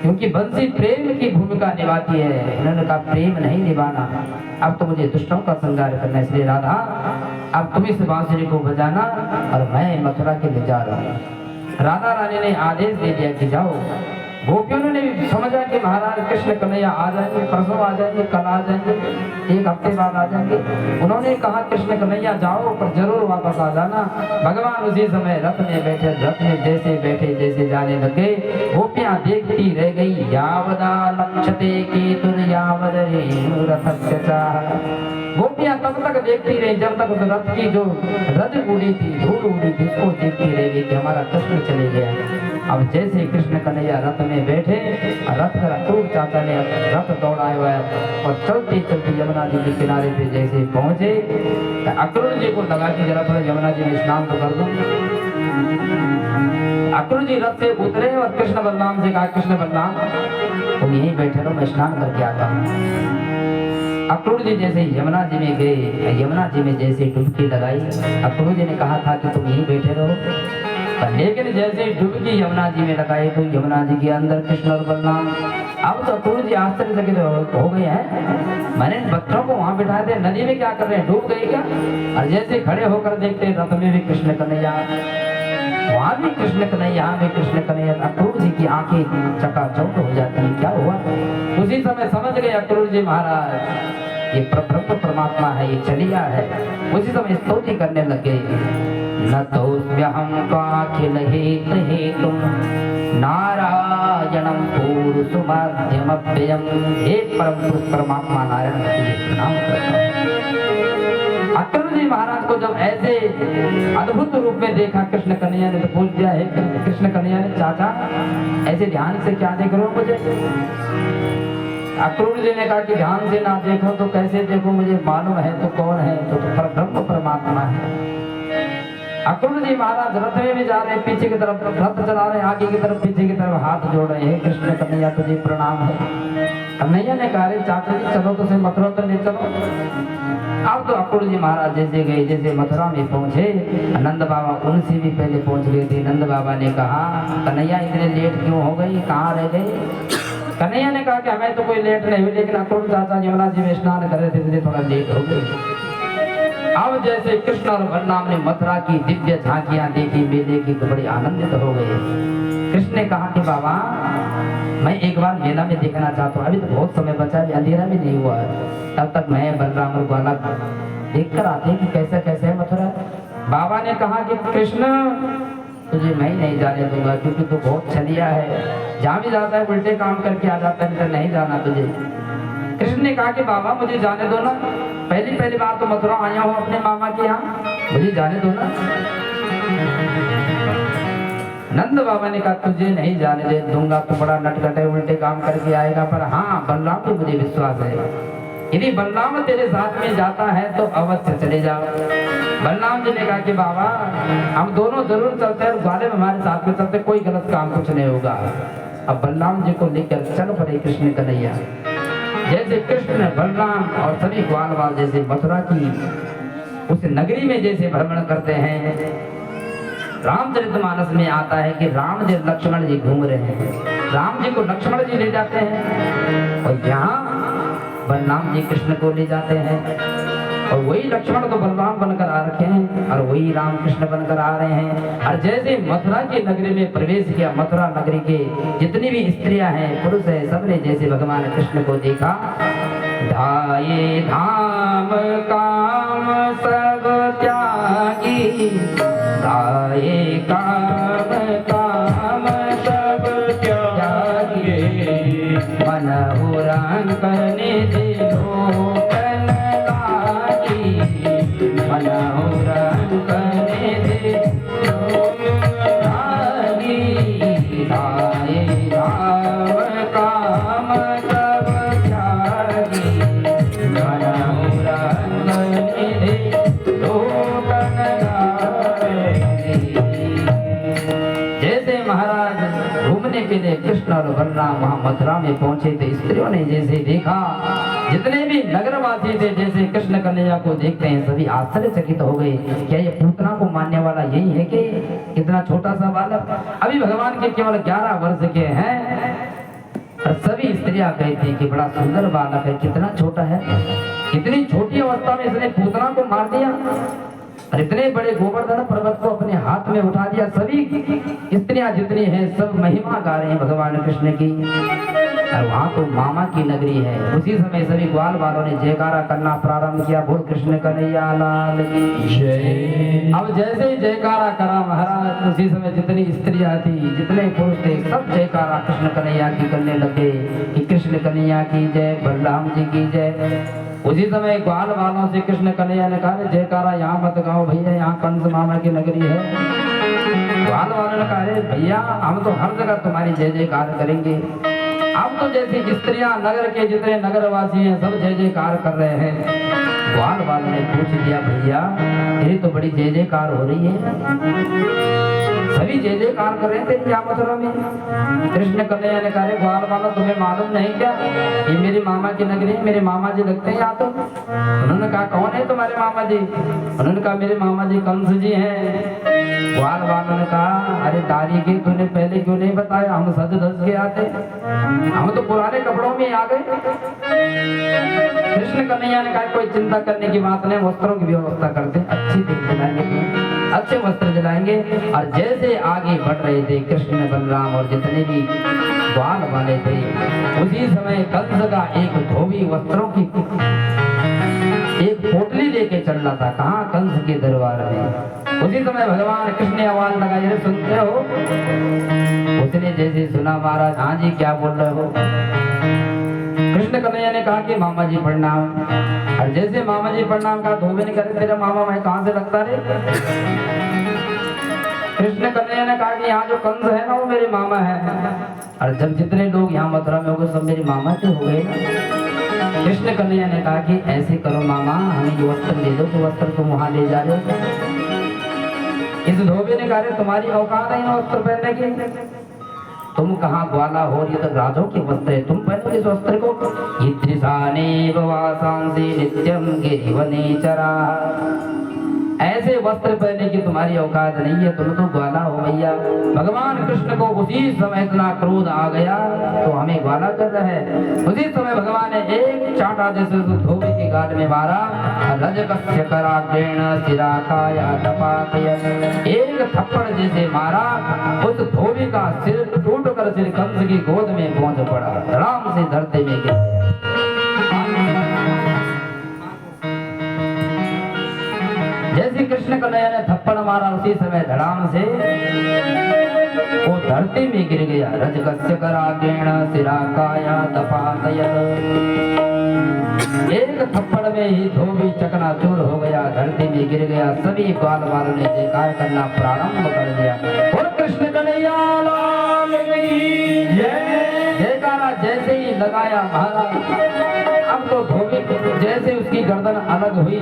क्योंकि बंसी प्रेम की भूमिका निभाती है, इन्होंने कहा प्रेम नहीं निभाना। अब तो मुझे दुष्टों का संहार करना, इसलिए राधा अब तुम इस बांसुरी को बजाना और मैं मथुरा के लिए जा रहा हूँ। राधा रानी ने आदेश दे दिया कि जाओ। गोपियों ने भी समझा कि महाराज कृष्ण कन्हैया आ जाएंगे, परसों आ जाएंगे, कल आ जाएंगे, एक हफ्ते बाद आ जाएंगे। उन्होंने कहा कृष्ण कन्हैया जाओ पर जरूर वापस आ जाना। भगवान उसी समय रथ में बैठे, रथ में जैसे बैठे जैसे जाने लगे, गोपियां देखती रह गई। यावदा लक्ष्यते केतुर्यावद रेणुरथस्य चाह। गोपियां तब तक देखती रही जब तक उस रथ की जो रज उड़ी थी, धूल उड़ी थी, उसको देखती रह गई कि हमारा कृष्ण चले गया। अब जैसे कृष्ण कन्हैया रथ में बैठे, रथ का अक्रूर चाचा ने रथ दौड़ाया हुआ है और चलते चलते यमुना जी के किनारे पे जैसे पहुंचे, अक्रूर जी को लगा कि जरा थोड़ा यमुना जी में स्नान तो कर दो। अक्रूर जी रथ से उतरे और कृष्ण बलराम से कहा, कृष्ण बलराम तुम यहीं बैठे रहो, मैं स्नान करके आता हूँ। अक्रूर जी जैसे यमुना जी में गए, यमुना जी में जैसे डुबकी लगाई, अक्रूर जी ने कहा था कि तुम यहीं बैठे रहो, लेकिन जैसे डुबकी यमुना जी में लगाई तो यमुना जी के अंदर कृष्ण और बलराम। अब तो अक्रूर जी आश्चर्यचकित हो गए हैं, मैंने बच्चों को वहां बिठाए थे, नदी में क्या कर रहे हैं, डूब गए क्या। और जैसे खड़े होकर देखते रथ में भी कृष्ण कन्हैया, वहां भी कृष्ण कन्हैया, यहाँ भी कृष्ण कन्हैया। अक्रूर जी की आंखें चकाचौंध हो जाती है, क्या हुआ। उसी समय समझ गए अक्रूर जी महाराज ये ब्रह्म परमात्मा है, ये चलिया है। उसी समय स्तुति करने लगे। न तोऽस्म्यहं त्वाखिल हेत हेतुं नारायणं पूरुषमध्यमव्ययम्। हे परम पुरुष परमात्मा नारायण को प्रणाम करता हूं। अक्रूर जी महाराज को जब ऐसे अद्भुत रूप में देखा कृष्ण कन्हैया ने, तो पूछ दिया है कृष्ण कन्हैया ने, चाचा ऐसे ध्यान से क्या देख रहे हो मुझे। अक्रूर जी ने कहा कि ध्यान से ना देखो तो कैसे देखो, मुझे मालूम है तो कौन है, तो ब्रह्म परमात्मा है। अक्रूर जी महाराज रथ में भी जा रहे हैं, पीछे की तरफ रथ चला रहे हैं, आगे की तरफ पीछे की तरफ हाथ जोड़ रहे हैं। कृष्ण कन्हैया तुझे प्रणाम है। कन्हैया ने कहा चाचा जी चलो तो से मथुरा तो ले चलो। अब तो अक्रूर जी महाराज जैसे गए, जैसे मथुरा में पहुंचे, नंद बाबा उनसे भी पहले पहुंच गए थे। नंद बाबा ने कहा कन्हैया इतने लेट क्यों हो गई, कहाँ रह गए। कन्हैया ने कहा कि हमें तो कोई लेट नहीं हुई, लेकिन अक्रूर चाचा यमुना जी में स्नान कर रहे थे इसलिए थोड़ा लेट हो गई। अब जैसे कृष्ण और बलराम ने मथुरा की दिव्य झांकियां देखी मेले की तो बड़े आनंदित हो गए। कृष्ण ने कहा कि बाबा मैं एक बार मेला में देखना चाहता हूँ, अभी तो बहुत समय बचा है, अंधेरा भी नहीं हुआ है, तब तक मैं बलराम और ग्वाला देख कर आते हैं कि कैसा कैसा है मथुरा। बाबा ने कहा कि कृष्ण तुझे मैं नहीं जाने दूंगा क्योंकि तू बहुत छलिया है, जहाँ भी जाता है उल्टे काम करके आ जाता है, नहीं जाना तुझे। कृष्ण ने कहा कि बाबा मुझे जाने दो ना, पहली बार तो मथुरा आया हूँ अपने मामा के यहाँ, मुझे जाने दो ना। नंद बाबा ने कहा तुझे नहीं जाने दे दूंगा, तू बड़ा नटखट है, उल्टे काम करके आएगा, पर हाँ बलराम पे मुझे विश्वास है, यदि बलराम तेरे साथ में जाता है तो अवश्य चले जाओ। बलराम जी ने कहा कि बाबा हम दोनों जरूर चलते हैं, ग्वाले में हमारे साथ में चलते, कोई गलत काम कुछ नहीं होगा। अब बलराम जी को लेकर चल पड़े कृष्ण कन्हैया। जैसे कृष्ण बलराम और सभी ग्वाल वाल जैसे मथुरा की उस नगरी में जैसे भ्रमण करते हैं, रामचरितमानस में आता है कि राम जी लक्ष्मण जी घूम रहे हैं, राम जी को लक्ष्मण जी ले जाते हैं और यहाँ बलराम जी कृष्ण को ले जाते हैं, और वही लक्ष्मण तो बलराम बनकर आ रखे हैं और वही राम कृष्ण बनकर आ रहे हैं। और जैसे मथुरा की नगरी में प्रवेश किया, मथुरा नगरी के जितनी भी स्त्रियां हैं पुरुष है सबने जैसे भगवान कृष्ण को देखा, धाये धाम काम सब त्यागी, धाये काम काम सब त्यागी, मनहु रंग निधि लोकन लागी, मनहु रंग निधि लोकन लागी, धाये धाम काम सब त्यागी, मनहु रंग निधि लोकन लागी। जैसे महाराज घूमने के लिए कृष्ण और बलराम वहां मथुरा में पहुंचे थे, स्त्रियों ने जैसे देखा, जितने भी नगरवासी थे जैसे कृष्ण कन्हैया को देखते हैं सभी आश्चर्यचकित हो गए, क्या ये पूतना को मानने वाला यही है कि इतना छोटा सा बालक, अभी भगवान के केवल 11 वर्ष के हैं, और सभी स्त्रियां कहती कि बड़ा सुंदर बालक है, कितना छोटा है, इतनी छोटी अवस्था में इसने पूतना को मार दिया, और इतने बड़े गोवर्धन पर्वत को अपने हाथ में उठा दिया। सभी स्त्रियां जितनी हैं सब महिमा गा रहे हैं भगवान कृष्ण की, और वहाँ तो मामा की नगरी है। उसी समय सभी ग्वाल वालों ने जयकारा करना प्रारंभ किया, बोल कृष्ण कन्हैया लाल की जय। अब जैसे ही जयकारा करा महाराज, उसी समय जितनी स्त्रियां थी जितने पुरुष थे सब जयकारा कृष्ण कन्हैया की करने लगे कि कृष्ण कन्हैया की जय, बलराम जी की जय। उसी समय ग्वाल वालों से कृष्ण कन्हैया ने कहा जयकारा यहाँ मत गाओ भैया, यहाँ कंस मामा की नगरी है। ग्वाल वालों ने कहा भैया हम तो हर जगह तुम्हारी जय जयकार करेंगे। अब तो जैसे स्त्रियां नगर के जितने नगरवासी हैं सब जय जयकार कर रहे हैं। ग्वाल वालों ने पूछ लिया भैया तेरी तो बड़ी जय जयकार हो रही है, सभी जय जयकार कर रहे थे क्या मथुरा में? कृष्ण कन्हैया ने कहा ग्वाल वालों तुम्हें मालूम नहीं क्या, ये मेरी मामा की नगरी है, मेरे मामा जी लगते हैं यहाँ तो। उन्होंने कहा कौन है तुम्हारे मामा जी? उन्होंने कहा मेरे मामा जी कंस जी हैं। ग्वाल वालों ने कहा अरे दारी के तूने पहले क्यों नहीं बताया, हम सज धज के आते, हम तो पुराने कपड़ों में आ गए। कृष्ण कन्हैया ने कहा कोई चिंता करने की बात नहीं, वस्त्रों की व्यवस्था करते, अच्छी देख दिलाएंगे, अच्छे वस्त्र दिलाएंगे। और जैसे आगे बढ़ रहे थे कृष्ण बलराम और जितने भी ग्वाल वाले थे, उसी समय कंस का एक धोबी वस्त्रों की एक पोटली लेके चल रहा था, कहाँ कंस के दरबार में। उसी समय भगवान कृष्ण ने आवाज लगाई अरे सुनते हो? उसने जैसे सुना महाराज हाँ जी क्या बोल रहे हो? कृष्ण कन्हैया ने कहा कि मामा जी प्रणाम। और जैसे मामा जी प्रणाम कहा धोबी ने कहा तेरा मामा मैं कहाँ से लगता रे? कृष्ण कन्हैया ने कहा कि यहाँ जो कंस है ना वो मेरे मामा है, और जब जितने लोग यहाँ मथुरा में हो गए सब मेरे मामा के हो गए ना। कृष्ण कन्हैया ने कहा कि ऐसे करो मामा हमें ये वस्त्र दे दो, तो वस्त्र तुम वहां ले जा रहे हो। इस धोबी ने कहा तुम्हारी औकात है इन वस्त्र पहनने की, तुम कहाँ ग्वाला हो, ये तो राजों के वस्त्र है, तुम पहनो इस वस्त्र को। ईदृशानेव वासांसि नित्यं गिरिवने चरा, ऐसे वस्त्र पहनने की तुम्हारी औकात नहीं है, तुम तो ग्वाला हो भैया। भगवान कृष्ण को उसी समय इतना क्रोध आ गया तो हमें ग्वाला कर रहा है। उसी समय भगवान ने एक चांटा जैसे धोबी के धोबी गाल में मारा। रजकस्य कराग्रेण शिराकाया तपातयत्। एक थप्पड़ जैसे मारा, उस धोबी का सिर टूटकर सिर कंस की गोद में पहुंच पड़ा, धड़ाम से धरती में गिर गया। जैसे कृष्ण कन्हैया ने थप्पड़ मारा, उसी समय धड़ाम से वो धरती में गिर गया। रजकस्य कराग्रेण शिराकाया तपातयत्। एक थप्पड़ में ही धोबी चकनाचूर हो गया, धरती में गिर गया। सभी ग्वाल वालों ने जयकार करना प्रारंभ कर दिया। और कृष्ण कन्हैया लाल की जय। जयकारा जैसे ही लगाया महाराज, अब तो धोबी जैसे उसकी गर्दन अलग हुई,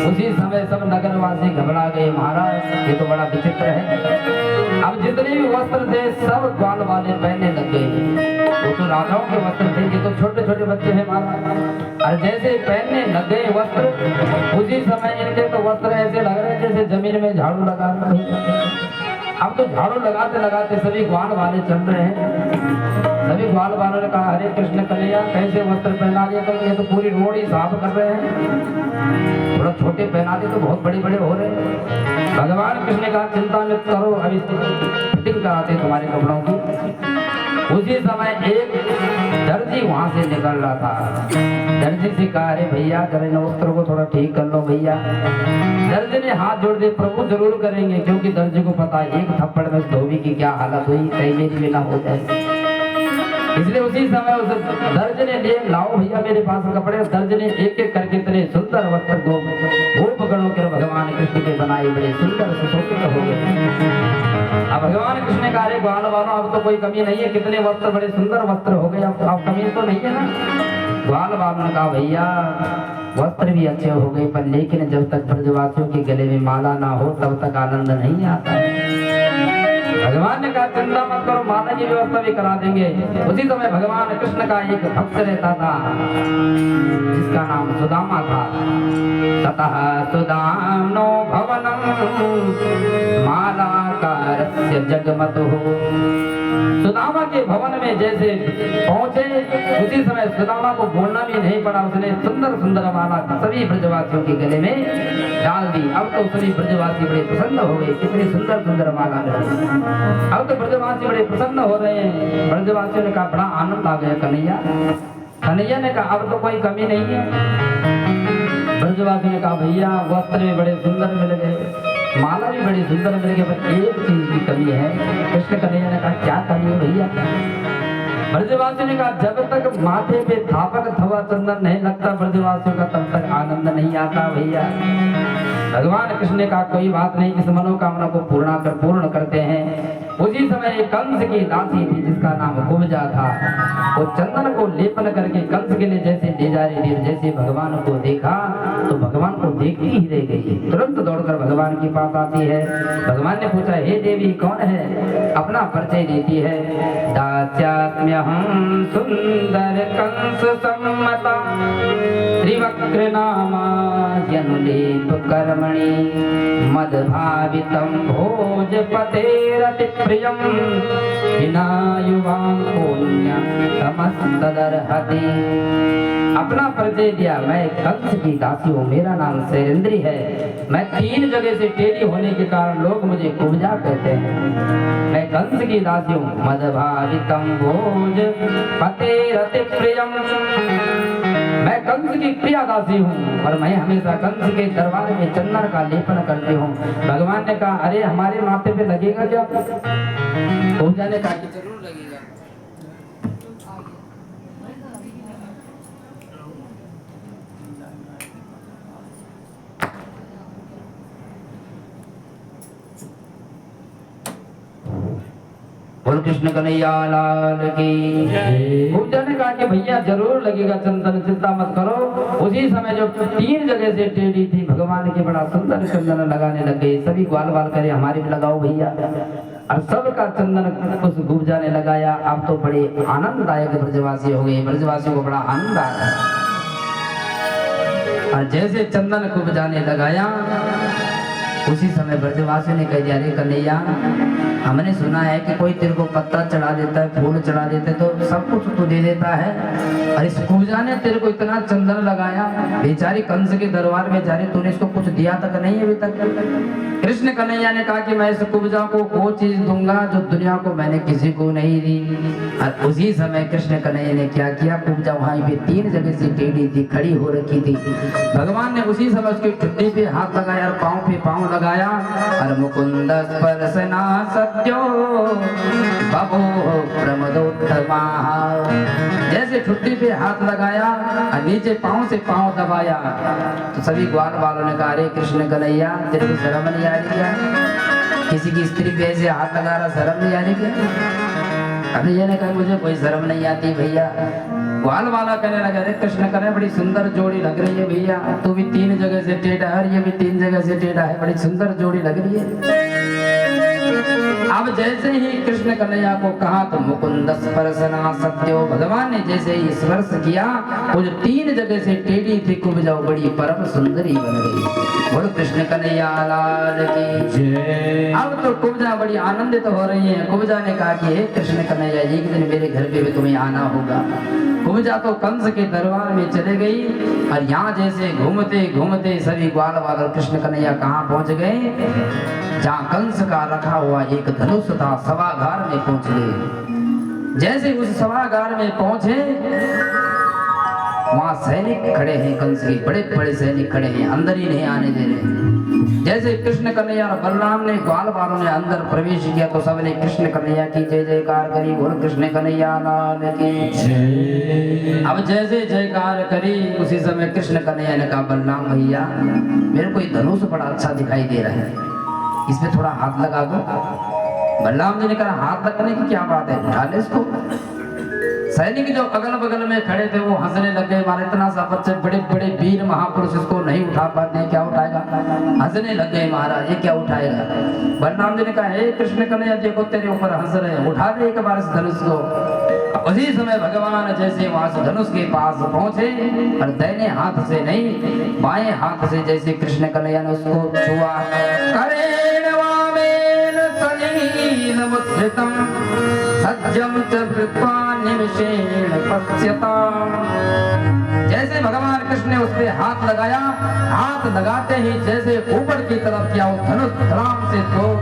उसी समय सब नगरवासी घबरा गए। महाराज ये तो बड़ा विचित्र है। अब जितने भी वस्त्र थे सब ग्वाल वाले पहनने लग गए। वो तो राजाओं के वस्त्र थे, ये तो छोटे छोटे बच्चे हैं महाराज। और जैसे पहनने लग गए वस्त्र, उसी समय इनके तो वस्त्र ऐसे लग रहे जैसे जमीन में झाड़ू लगा रहे। अब तो झाड़ू लगाते लगाते सभी ग्वाल वाले चल रहे हैं। सभी ग्वाल वालों ने कहा, हरे कृष्ण कन्हैया कैसे वस्त्र पहना दिए तुम, ये तो पूरी रोड ही साफ कर रहे हैं। थोड़ा छोटे पहना दिए तो बहुत बड़े बड़े हो रहे हैं। भगवान कृष्ण ने कहा, चिंता मत करो, अभी फिटिंग कराते तुम्हारे कपड़ों की। उसी समय एक दर्जी वहां से निकल रहा था। दर्जी से कहा, अरे भैया जरा इन वस्त्रों को थोड़ा ठीक कर लो भैया। दर्जी ने हाथ जोड़ दिए, प्रभु जरूर करेंगे, क्योंकि दर्जी को पता है एक थप्पड़ में धोबी की क्या हालत हुई, कहीं मेरी भी ना हो जाए। इसलिए उसी समय उस दर्ज ने लिए, लाओ भैया मेरे पास कपड़े। दर्ज ने एक एक करके इतने सुंदर वस्त्र गोप गणों के भगवान कृष्ण के बनाए, बड़े सुंदर सुशोभित हो गए। अब भगवान कृष्ण ने कहा, अरे ग्वाल वालों अब तो कोई कमी नहीं है, कितने वस्त्र बड़े सुंदर वस्त्र हो गए, अब कमी तो नहीं है ना। ग्वाल वालों ने कहा, भैया वस्त्र भी अच्छे हो गए, पर लेकिन जब तक ब्रजवासियों के गले में माला ना हो तब तक आनंद नहीं आता। भगवान ने कहा, चिंता मत करो, माला की व्यवस्था भी करा देंगे। उसी समय भगवान कृष्ण का एक भक्त रहता था जिसका नाम सुदामा था। ततः सुदाम्नो भवनम मालाकारस्य जगमतुः। सुदामा के भवन में जैसे पहुंचे, उसी समय सुदामा को बोलना भी नहीं पड़ा, उसने सुंदर सुंदर माला सभी ब्रजवासियों के गले में डाल दी। अब तो सभी ब्रजवासी बड़े प्रसन्न हो गए, कितनी सुंदर सुंदर माला मिली। अब तो ब्रजवासी बड़े प्रसन्न हो रहे हैं। ब्रजवासियों ने कहा, बड़ा आनंद आ गया कन्हैया। कन्हैया ने कहा, अब तो कोई कमी नहीं है। ब्रजवासियों ने कहा, भैया वस्त्र भी बड़े सुंदर मिल गए, माला भी बड़ी सुंदर मिल गई, पर एक चीज की कमी है। कृष्ण कन्हैया ने कहा, क्या कमी है भैया? ब्रजवासियों ने कहा, जब तक माथे पे थापक थवा चंदन नहीं लगता ब्रजवासियों का, तब तक आनंद नहीं आता भैया। भगवान कृष्ण ने कहा, कोई बात नहीं, इस मनोकामना को पूर्ण करते हैं। उसी समय एक कंस की दासी थी जिसका नाम कुब्जा था। वो चंदन को लेपन करके कंस के लिए जैसे ले जा रही थी, जैसे भगवान को देखा तो भगवान को देखती ही रह गई। तुरंत दौड़कर भगवान के पास आती है। भगवान ने पूछा, हे देवी कौन है? अपना परिचय देती है। दास्याम्यहं सुंदर कंस सम्मता त्रिवक्र नामा यनुलेप कर्मणि मदभावितं भोजपतेरति प्रियं विनायुवां पुण्यं तमस्तदर्हति। अपना परिचय दिया, मैं कंस की दासी हूँ, मेरा नाम शैलेंद्री है। मैं 3 जगह से टेढ़ी होने के कारण लोग मुझे कुब्जा कहते हैं। मैं कंस की दासी हूँ। मदभावितं भोज पतेरति प्रियम, मैं कंस की प्रिया दासी हूँ, और मैं हमेशा कंस के दरबार में चंदन का लेपन करती हूँ। भगवान ने कहा, अरे हमारे माथे पे लगेगा क्या? कुब्जा ने कहा, जरूर लगेगा। बोल कृष्ण कन्हैया लाल की। कुब्जा ने कहा कि भैया जरूर लगेगा चंदन, चिंता मत करो। उसी समय जो 3 जगह से टेढ़ी थी, भगवान के बड़ा सुंदर चंदन लगाने लग गए। सभी ग्वाल वाल करे, हमारे भी लगाओ भैया। और सबका चंदन उस कुब्जा ने लगाया। अब तो बड़े आनंददायक ब्रजवासी हो गए, ब्रजवासियों को बड़ा आनंद आया। और जैसे चंदन कुब्जा ने लगाया, उसी समय ब्रजवासी ने कह दिया, अरे कन्हैया, हमने सुना है कि कोई तेरे को पत्ता चढ़ा देता है, फूल चढ़ा देता है, तो सब कुछ तू दे देता है। और इस कुब्जा ने तेरे को इतना चंदन लगाया, बेचारी कंस के दरबार में जा रही, तूने इसको कुछ दिया तक नहीं अभी तक। कृष्ण कन्हैया ने कहा कि मैं इस कुब्जा को वो चीज दूंगा जो दुनिया को मैंने किसी को नहीं दी। और उसी समय कृष्ण कन्हैया ने क्या किया, कुब्जा वहां पे 3 जगह से टेढ़ी थी, खड़ी हो रखी थी। भगवान ने उसी समय उसकी ठुड्डी पे हाथ लगाया और पांव पे पांव लगाया, और मुकुंद स्पर्शना सत्यो बभो प्रमदोत्तमा। जैसे ठुड्डी पे हाथ लगाया और नीचे पांव से पांव दबाया, तो सभी ग्वाल वालों ने कहा, अरे कृष्ण कन्हैया, तेरे को शर्म नहीं आ रही क्या? किसी की स्त्री पे ऐसे हाथ लगा रहा, शर्म नहीं आ रही क्या? अभी ये ने कहा, मुझे कोई शर्म नहीं आती भैया। ग्वाल वाला कहने लगा, अरे कृष्ण कन्हैया, बड़ी सुंदर जोड़ी लग रही है भैया, तू भी 3 जगह से टेढ़ा है और ये भी 3 जगह से टेढ़ा है, बड़ी सुंदर जोड़ी लग रही है। अब जैसे ही कृष्ण कन्हैया को कहा तो मुकुंद स्पर्शना सत्यो, भगवान ने जैसे ही स्पर्श किया, वो जो 3 जगह से टेढ़ी थी कुब्जा बड़ी परम सुंदरी बन गई। बोलो कृष्ण कन्हैया लाल की जय। अब तो कुब्जा बड़ी आनंदित हो रही है। कुब्जा ने कहा कि हे कृष्ण कन्हैया, एक दिन मेरे घर पे भी तुम्हें आना होगा। कुब्जा तो कंस के दरबार में चले गई, और यहाँ जैसे घूमते घूमते सभी ग्वाल वाले कृष्ण कन्हैया कहाँ पहुंच गए, जहाँ कंस का रखा हुआ एक धनुष था, सभागार में पहुंच गए। जैसे उस सभागार में पहुंचे, वहां सैनिक खड़े हैं, कंस के बड़े बड़े सैनिक खड़े हैं, अंदर ही नहीं आने दे रहे। जैसे कृष्ण कन्हैया और बलराम ने, ग्वाल वालों ने अंदर प्रवेश किया, तो सबने कृष्ण कन्हैया की जय जयकार करी। बोल कृष्ण कन्हैया लाल की जय। अब जैसे जयकार करी, उसी समय कृष्ण कन्हैया ने कहा, बलराम भैया, मेरे को ये धनुष बड़ा अच्छा दिखाई दे रहा है, इसमें थोड़ा हाथ लगा दो। बलराम जी ने कहा, हाथ लगने की क्या बात है, उठा ले इसको। सैनिक जो अगल बगल में खड़े थे वो हंसने लगे, हमारे इतना सा बच्चे बड़े बड़े वीर महापुरुष इसको नहीं उठा पाते, क्या उठाएगा? हंसने लग गए, महाराज ये क्या उठाएगा? बलराम जी ने कहा, हे कृष्ण कन्हैया, देखो तेरे ऊपर हंस रहे हैं, उठा दे एक बार इस धनुष को। उसी समय भगवान जैसे वहां से धनुष के पास पहुंचे, और दाहिने हाथ से नहीं, बाएं हाथ से जैसे कृष्ण कन्हैया ने उसको छुआ, करेण वामेन सलील मुद्रितम सज्जम च कृत्वा निमिषेण पश्यताम्। जैसे भगवान कृष्ण ने उस पे हाथ लगाया, हाथ लगाते ही जैसे ऊपर की तरफ किया, वो धनुष धड़ाम से टूट,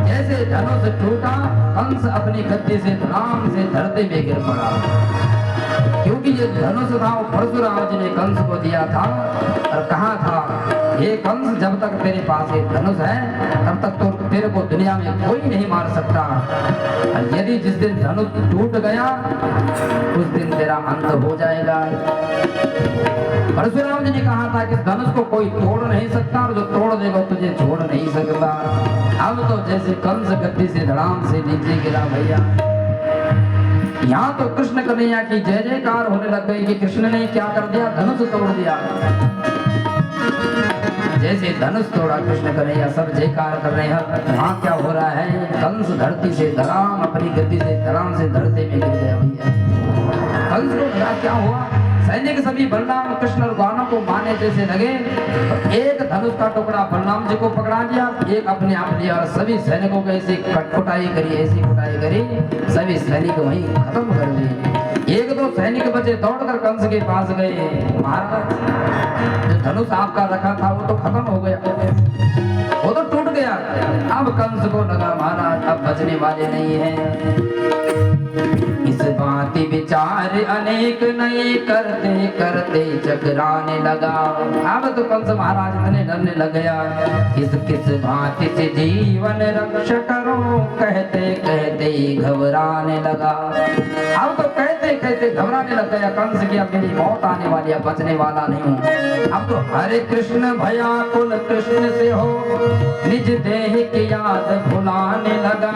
जैसे धनुष टूटा, कंस अपनी गद्दी से धड़ाम से धरती में गिर पड़ा। क्योंकि ये धनुष था वो परशुराम जी ने कंस को दिया था, और कहा था, हे कंस, जब तक तेरे पास ये धनुष है तब तक तो तेरे को दुनिया में कोई नहीं मार सकता, और यदि जिस दिन धनुष टूट गया उस दिन तेरा अंत हो जाएगा। परशुराम जी ने कहा था कि धनुष को कोई तोड़ नहीं सकता, और जो तोड़ देगा तुझे छोड़ नहीं सकता। अब तो जैसे कंस गद्दी से धड़ाम से नीचे गिरा भैया, यहाँ तो कृष्ण कन्हैया की जय जयकार होने लग गई कि कृष्ण ने क्या कर दिया, धनुष तोड़ दिया। जैसे धनुष तोड़ा कृष्ण कन्हैया, सब जयकार कर रहे हैं। वहाँ क्या हो रहा है, कंस धरती से धड़ाम, अपनी गद्दी से धड़ाम से धरती में गिर गया भैया। कंस को लगा क्या हुआ, सैनिक सभी बलराम कृष्ण और ग्वालों को मारने जैसे लगे, एक धनुष का टुकड़ा बलराम जी को पकड़ा दिया, एक अपने आप लिया, और सभी सैनिकों को ऐसी कुटाई करी, ऐसी कुटाई करी, सभी सैनिक वहीं खत्म कर दिए। एक दो सैनिक बचे दौड़कर कंस के पास गए, महाराज जो धनुष आपका रखा था वो तो खत्म हो गया, वो तो टूट गया। अब कंस को लगा, महाराज अब बचने वाले नहीं हैं। इस बात विचार अनेक नए करते करते चकराने लगा। अब तो कंस महाराज इतने डरने लग गया, किस बात से जीवन रक्षा करो, कहते कहते घबराने लगा। अब तो कहते कहते घबराने लग गया कंस की, अब मेरी मौत आने वाली है, बचने वाला नहीं हूँ। अब तो हरे कृष्ण भयाकुल कृष्ण से हो, निज देह की याद भुलाने लगा।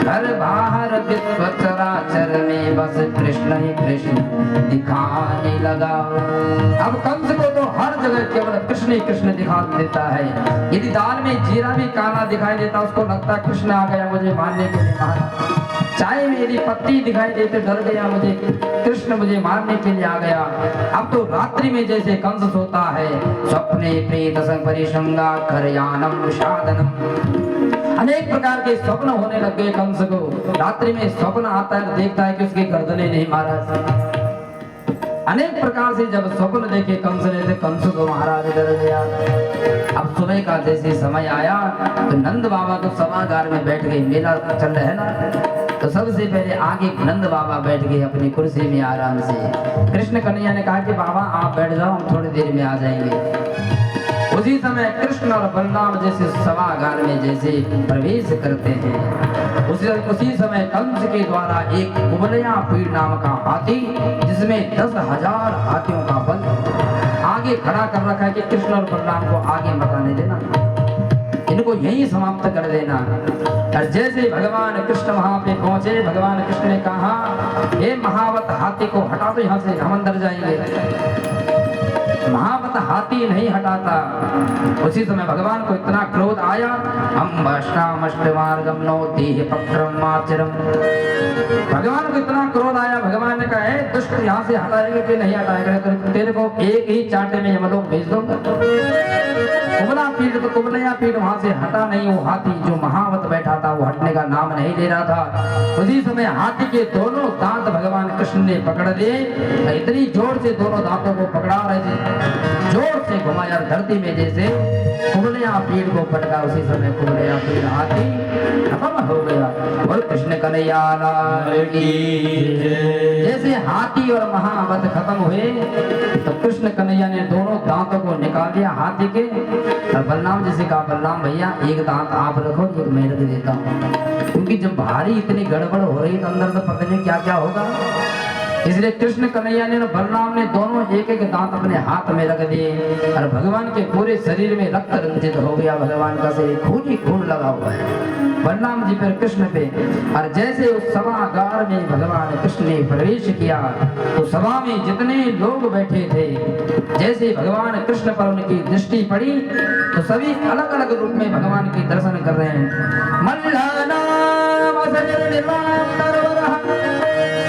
घर बाहर विश्व चराचर में बस कृष्ण ही कृष्ण दिखाने लगा। अब कंस को तो हर जगह केवल कृष्ण ही कृष्ण दिखाई देता है। यदि दाल में जीरा भी काला दिखाई देता, उसको लगता कृष्ण आ गया मुझे मारने के लिए। चाय में यदि पत्ती दिखाई देते डर गया मुझे, कृष्ण मुझे मारने के लिए आ गया। अब तो रात्रि में जैसे कंस सोता है, स्वप्ने प्रेत परिशंगा करयानम साधनम, अनेक प्रकार के स्वप्न होने लग गए कंस को। रात्रि में स्वप्न आता है, देखता है कि उसके गर्दने नहीं महाराज। अनेक प्रकार से जब स्वप्न देखे कंस ने, तो कंस को महाराज डर गया। अब सुबह का जैसे समय आया तो नंद बाबा तो सभागार में बैठ गए, मेला चल रहा है ना, तो सबसे पहले आगे नंद बाबा बैठ गए अपनी कुर्सी में आराम से। कृष्ण कन्हैया ने कहा कि बाबा आप बैठ जाओ, हम थोड़ी देर में आ जाएंगे। उसी समय कृष्ण और बलराम जैसे सभागार में जैसे प्रवेश करते हैं, उसी समय कंस के द्वारा एक कुबलया पीड़ नाम का हाथी, जिसमें 10,000 हाथियों का बल आगे खड़ा कर रखा है कि कृष्ण और बलराम को आगे मत आने देना, इनको यहीं समाप्त कर देना। और जैसे भगवान कृष्ण वहां पे पहुंचे, भगवान कृष्ण ने कहा हे महावत हाथी को हटा दो यहाँ से, हम अंदर जाएंगे। महावत हाथी नहीं हटाता। उसी समय भगवान को इतना क्रोध आया, हम मार्गम नो देह पत्रम माचरम, भगवान को इतना क्रोध आया, भगवान ने कहा है दुष्ट यहाँ से हटाएंगे कि नहीं हटाएंगे, तो तेरे को एक ही चांटे में यमलोक भेज दूंगा। कुबला पीठ तो कुबलया पीठ वहां से हटा नहीं, वो हाथी जो महावत बैठा था वो हटने का नाम नहीं ले रहा था। उसी समय हाथी के दोनों दांत भगवान कृष्ण ने पकड़ लिए, इतनी जोर से दोनों दांतों को पकड़ा रहे थे, जोर से घुमाया धरती में जैसे कुबलया पीठ को पटका। उसी समय कुबलया पीठ हाथी खत्म हो गया। और कृष्ण कन्हैया लाल की जैसे हाथी और महावत खत्म हुए तो कृष्ण कन्हैया ने दोनों दांतों को निकाल दिया हाथी के, और बलराम जी से कहा बलराम भैया एक दांत आप रखो, एक मैं रख देता हूँ, क्योंकि जब भारी इतनी गड़बड़ हो रही तो अंदर से पता नहीं क्या क्या होगा। इसलिए कृष्ण कन्हैया ने बलराम ने दोनों एक एक दांत अपने हाथ में रख दिए, और भगवान के पूरे शरीर में रक्त रंजित हो गया, भगवान का शरीर खून ही खून लगा हुआ है बलराम जी पर कृष्ण पे। और जैसे उस सभागार में भगवान कृष्ण ने प्रवेश किया तो सभा में जितने लोग बैठे थे, जैसे भगवान कृष्ण पर उनकी दृष्टि पड़ी तो सभी अलग अलग रूप में भगवान के दर्शन कर रहे हैं। मल्लाना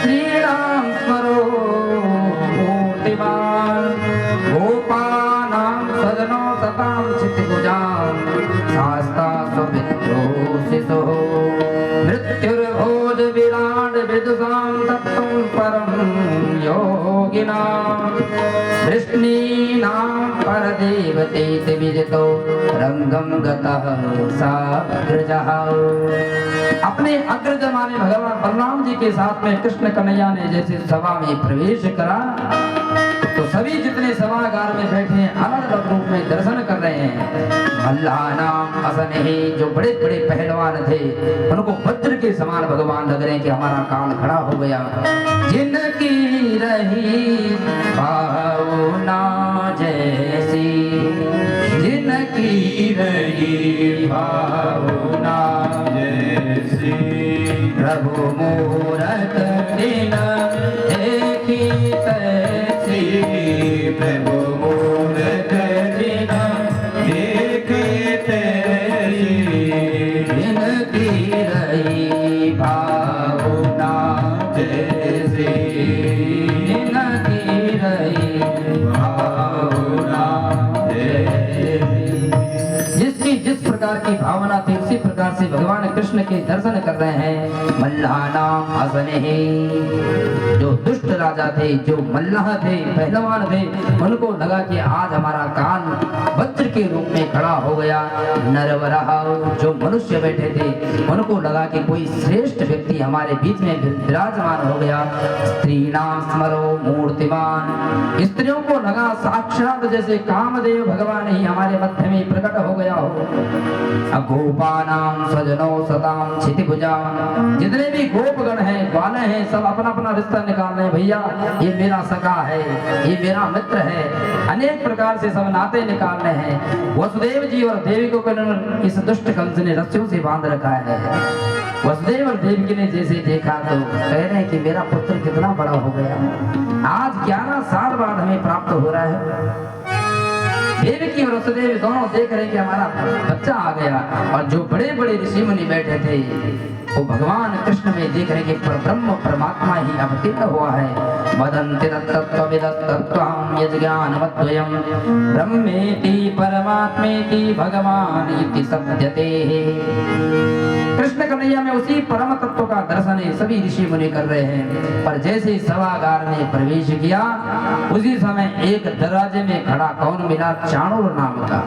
श्रीराम स्मरो मूर्तिमान, गोपानां सजनो सतां चित्तभुजां, शास्ता सुमित्रो शिशो, मृत्युर्भोज विराट विदुषां तत्त्वं परं योगिनां, वृष्णीनां परदेवतेति विजितो रंगं गतः साग्रजः। अपने अग्रज माने भगवान बलराम जी के साथ में कृष्ण कन्हैया ने जैसे सभा में प्रवेश करा तो सभी जितने सभागार में बैठे हैं अलग अलग रूप में दर्शन कर रहे हैं। मल्लानाम असने, जो बड़े बड़े पहलवान थे उनको वज्र के समान भगवान लग रहे हैं कि हमारा काल खड़ा हो गया। जिनकी रही भावना जैसी, जिनकी रही भावना जैसी, प्रभु मूरत दिन देखी तैसी, प्रभु मूरत दिन देखी तैसी, जिनकी रही भावना जैसी, जिनकी रही भावना जैसी। जिसकी जिस प्रकार की भावना थी उसी प्रकार से भगवान कृष्ण के दर्शन कर रहे हैं। मल्लानाम असने, जो दुष्ट राजा थे, जो मल्लाह थे, पहलवान थे, उनको लगा कि आज हमारा काल वज्र के रूप में खड़ा हो गया। नरवरः, जो मनुष्य बैठे थे उनको लगा कि कोई श्रेष्ठ व्यक्ति हमारे बीच में विराजमान हो गया। स्त्रीणां स्मरो मूर्तिमान, स्त्रियों को लगा साक्षात जैसे कामदेव भगवान ही हमारे मध्य में प्रकट हो गया हो। गोपानां सजनो सतां क्षितिभुजा, जितने भी गोपगण हैं, ग्वाले हैं, सब अपना अपना रिश्ता निकाल रहे हैं। भैया ये मेरा सखा है, ये मेरा मित्र है, अनेक प्रकार से सब नाते निकाल रहे हैं। वसुदेव जी और देवी को इस दुष्ट कंस ने रस्सियों से बांध रखा है। वसुदेव और देवकी ने जैसे देखा तो कह रहे हैं कि मेरा पुत्र कितना बड़ा हो गया, आज 11 साल बाद हमें प्राप्त हो रहा है। देवकी और वसुदेव दोनों देख रहे कि हमारा बच्चा आ गया। और जो बड़े बड़े ऋषि मुनि बैठे थे वो भगवान कृष्ण में देख रहे कि ब्रह्म परमात्मा ही अवतीर्ण हुआ है। वदन्ति तत्त्वविदत्तत्वं यज्ञानमद्वयं ब्रह्मेति परमात्मेति भगवान इति सत्यते। कृष्ण कन्हैया में उसी परम तत्व का दर्शन सभी ऋषि मुनि कर रहे हैं। पर जैसे सभागार में प्रवेश किया उसी समय एक दरवाजे में खड़ा कौन मिला? चाणूर नाम का।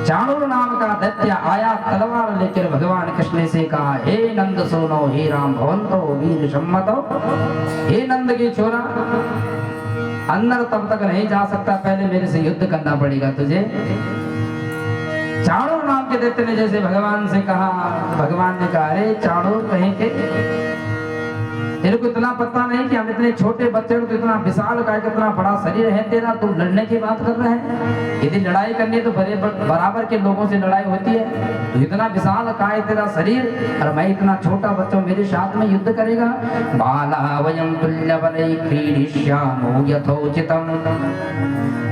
चाणूर नाम का दैत्य आया तलवार लेकर भगवान कृष्ण से कहा, हे नंद सोनो, हे राम भवंतो वीर सम्मतो। हे नंद के छोरा, अंदर तब तक नहीं जा सकता, पहले मेरे से युद्ध करना पड़ेगा तुझे। चाणूर नाम के दैत्य ने जैसे भगवान से कहा, भगवान ने कहा, अरे चाणूर कहीं के तेरे को इतना पता नहीं कि हम इतने छोटे बच्चे को इतना विशाल का कितना बड़ा शरीर है तेरा, तू लड़ने की बात कर रहे हैं? यदि लड़ाई करनी है तो बराबर के लोगों से लड़ाई होती है। तो इतना विशाल का है तेरा शरीर और मैं इतना छोटा बच्चा मेरे साथ में युद्ध करेगा? बाला वयं तुल्य बलै क्रीडिष्यामो यथोचितम्।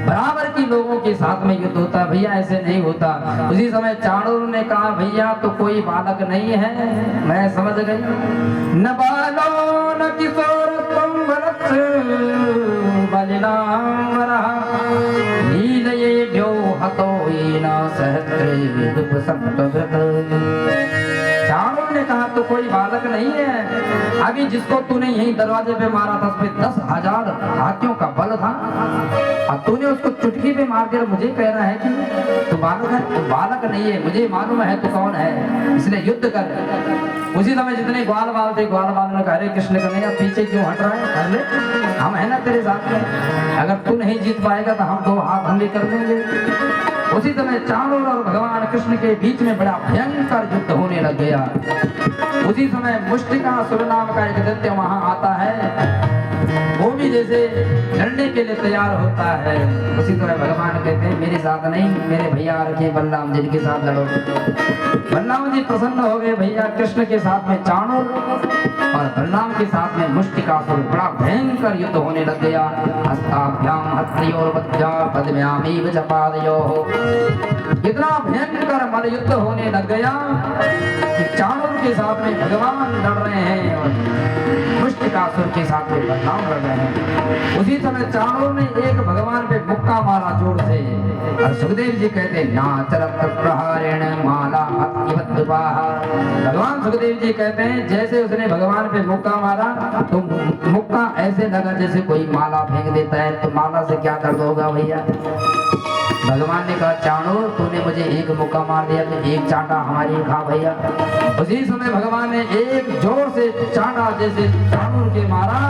बराबर की लोगों के साथ में युद्ध होता भैया, ऐसे नहीं होता। उसी समय चाणूर ने कहा, भैया तो कोई बालक नहीं है, मैं समझ गई। न बालो न किशोरत्वं वरच्च बलिनां वरः लीलयेभ्यो हतो येन सहस्रेदुपसप्तव्रत। चाणूर ने कहा तो कोई बालक नहीं है, अभी जिसको तूने यही दरवाजे पे मारा था उसमें 10,000 हाथियों का बल था और तूने उसको चुटकी पे मार दिया। मुझे कह रहा है कि तू बालक है? तू बालक नहीं है, मुझे मालूम है तू कौन है, इसलिए युद्ध कर। उसी समय जितने ग्वाल बाल थे, ग्वाल बाल ने कहा, अरे कृष्ण कन्हैया पीछे क्यों हट रहा है, कर ले, हम है ना तेरे साथ में, अगर तू नहीं जीत पाएगा तो हम 2 हाथ हम भी कर लेंगे। उसी समय चाणूर और भगवान कृष्ण के बीच में बड़ा भयंकर युद्ध होने लग गया। उसी समय मुष्टिकासुर नाम का एक दैत्य वहां आता है, वो भी जैसे लड़ने के लिए तैयार होता है। उसी तरह भगवान कहते हैं, मेरे साथ नहीं, मेरे भैया रखे बलराम जी के साथ लड़ो। बलराम जी प्रसन्न हो गए, भैया कृष्ण के साथ में चाणूर और बलराम के साथ में मुष्टिकासुर। बड़ा भयंकर युद्ध होने लग गया। हस्ताभ्याम हस्त्योर्वज्जा पद्म्यामीव च पादयोः। इतना भयंकर मल युद्ध होने लग गया कि चाणूर के साथ में भगवान लड़ रहे हैं और मुष्टिकासुर के साथ में बलराम लड़ रहे हैं। उसी समय चाणूर ने एक भगवान पे मुक्का मारा जोर से और सुखदेव जी कहते, नाचरत प्रहारेण माला अतिवद्वाहा। भगवान सुखदेव जी कहते हैं, जैसे उसने भगवान पे मुक्का मारा तो मुक्का ऐसे लगा जैसे कोई माला फेंक देता है। तो माला से क्या दर्द होगा भैया? भगवान ने कहा, चाणूर तूने मुझे एक मुक्का मार दिया तो एक चांटा हमारी खा भैया। उसी समय भगवान ने एक जोर से चांटा जैसे चाणूर के मारा,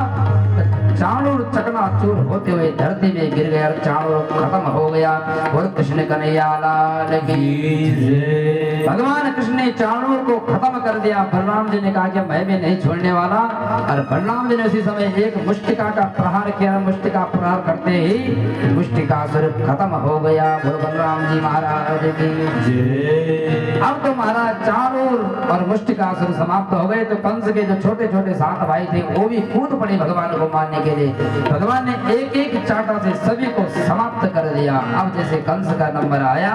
चाणूर चकनाचूर होते हुए धरती में गिर गया, चाणूर खत्म हो गया। और कृष्ण कन्हैया लाल की जय। भगवान कृष्ण ने चाणूर को खत्म कर दिया। बलराम जी ने कहा कि मैं भी नहीं छोड़ने वाला, और बलराम जी ने उसी समय एक मुष्टिका का प्रहार किया। मुष्टिका प्रहार करते ही मुष्टिकासुर खत्म हो गया। बोल बलराम जी महाराज की जय। अब तो महाराज चाणूर और मुष्टिकासुर समाप्त हो गए। तो कंस के जो छोटे छोटे 7 भाई थे वो भी कूद पड़े भगवान को मारने के लिए। भगवान ने एक एक चांटा से सभी को समाप्त कर दिया। अब जैसे कंस का नंबर आया,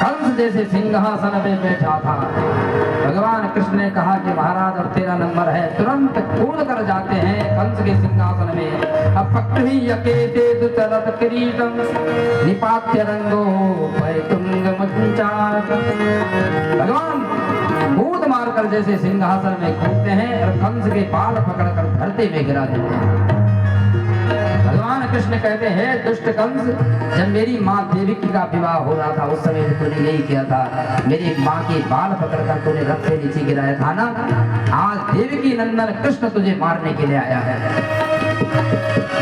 कंस जैसे सिंहासन पे बैठा था, भगवान कृष्ण ने कहा कि महाराज अब तेरा नंबर है। तुरंत कूद कर जाते हैं कंस के सिंहासन में। अब पक्वी यकेते चलत किरीटम निपात्य रंगो परितुंग मुंचात। भगवान कूद मारकर जैसे सिंहासन में कूदते हैं और कंस के बाल पकड़कर धरती में गिरा देते हैं। भगवान कृष्ण कहते हैं, दुष्ट कंस, जब मेरी माँ देवकी का विवाह हो रहा था उस समय तूने यही किया था, मेरी माँ के बाल पकड़कर तूने रथ से नीचे गिराया था ना। आज देवकी नंदन कृष्ण तुझे मारने के लिए आया है।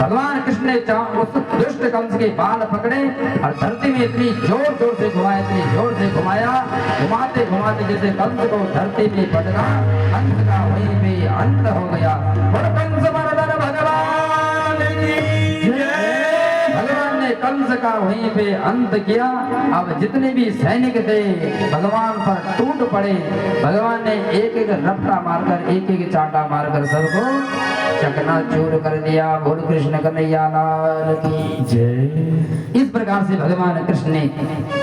भगवान कृष्ण ने उस दुष्ट कंस के बाल पकड़े और धरती में इतनी जोर जोर से घुमाया, इतनी जोर से घुमाया, घुमाते घुमाते जैसे कंस को धरती में पटका, कंस का वहीं पे अंत हो गया। कंस मर्दन भगवान की जय। भगवान ने कंस का वहीं पे अंत किया। अब जितने भी सैनिक थे भगवान पर टूट पड़े। भगवान ने एक एक रपटा मारकर, एक एक चांटा मारकर सबको चकनाचूर कर दिया। बोल कृष्ण कन्हैया लाल की जय। इस प्रकार से भगवान कृष्ण ने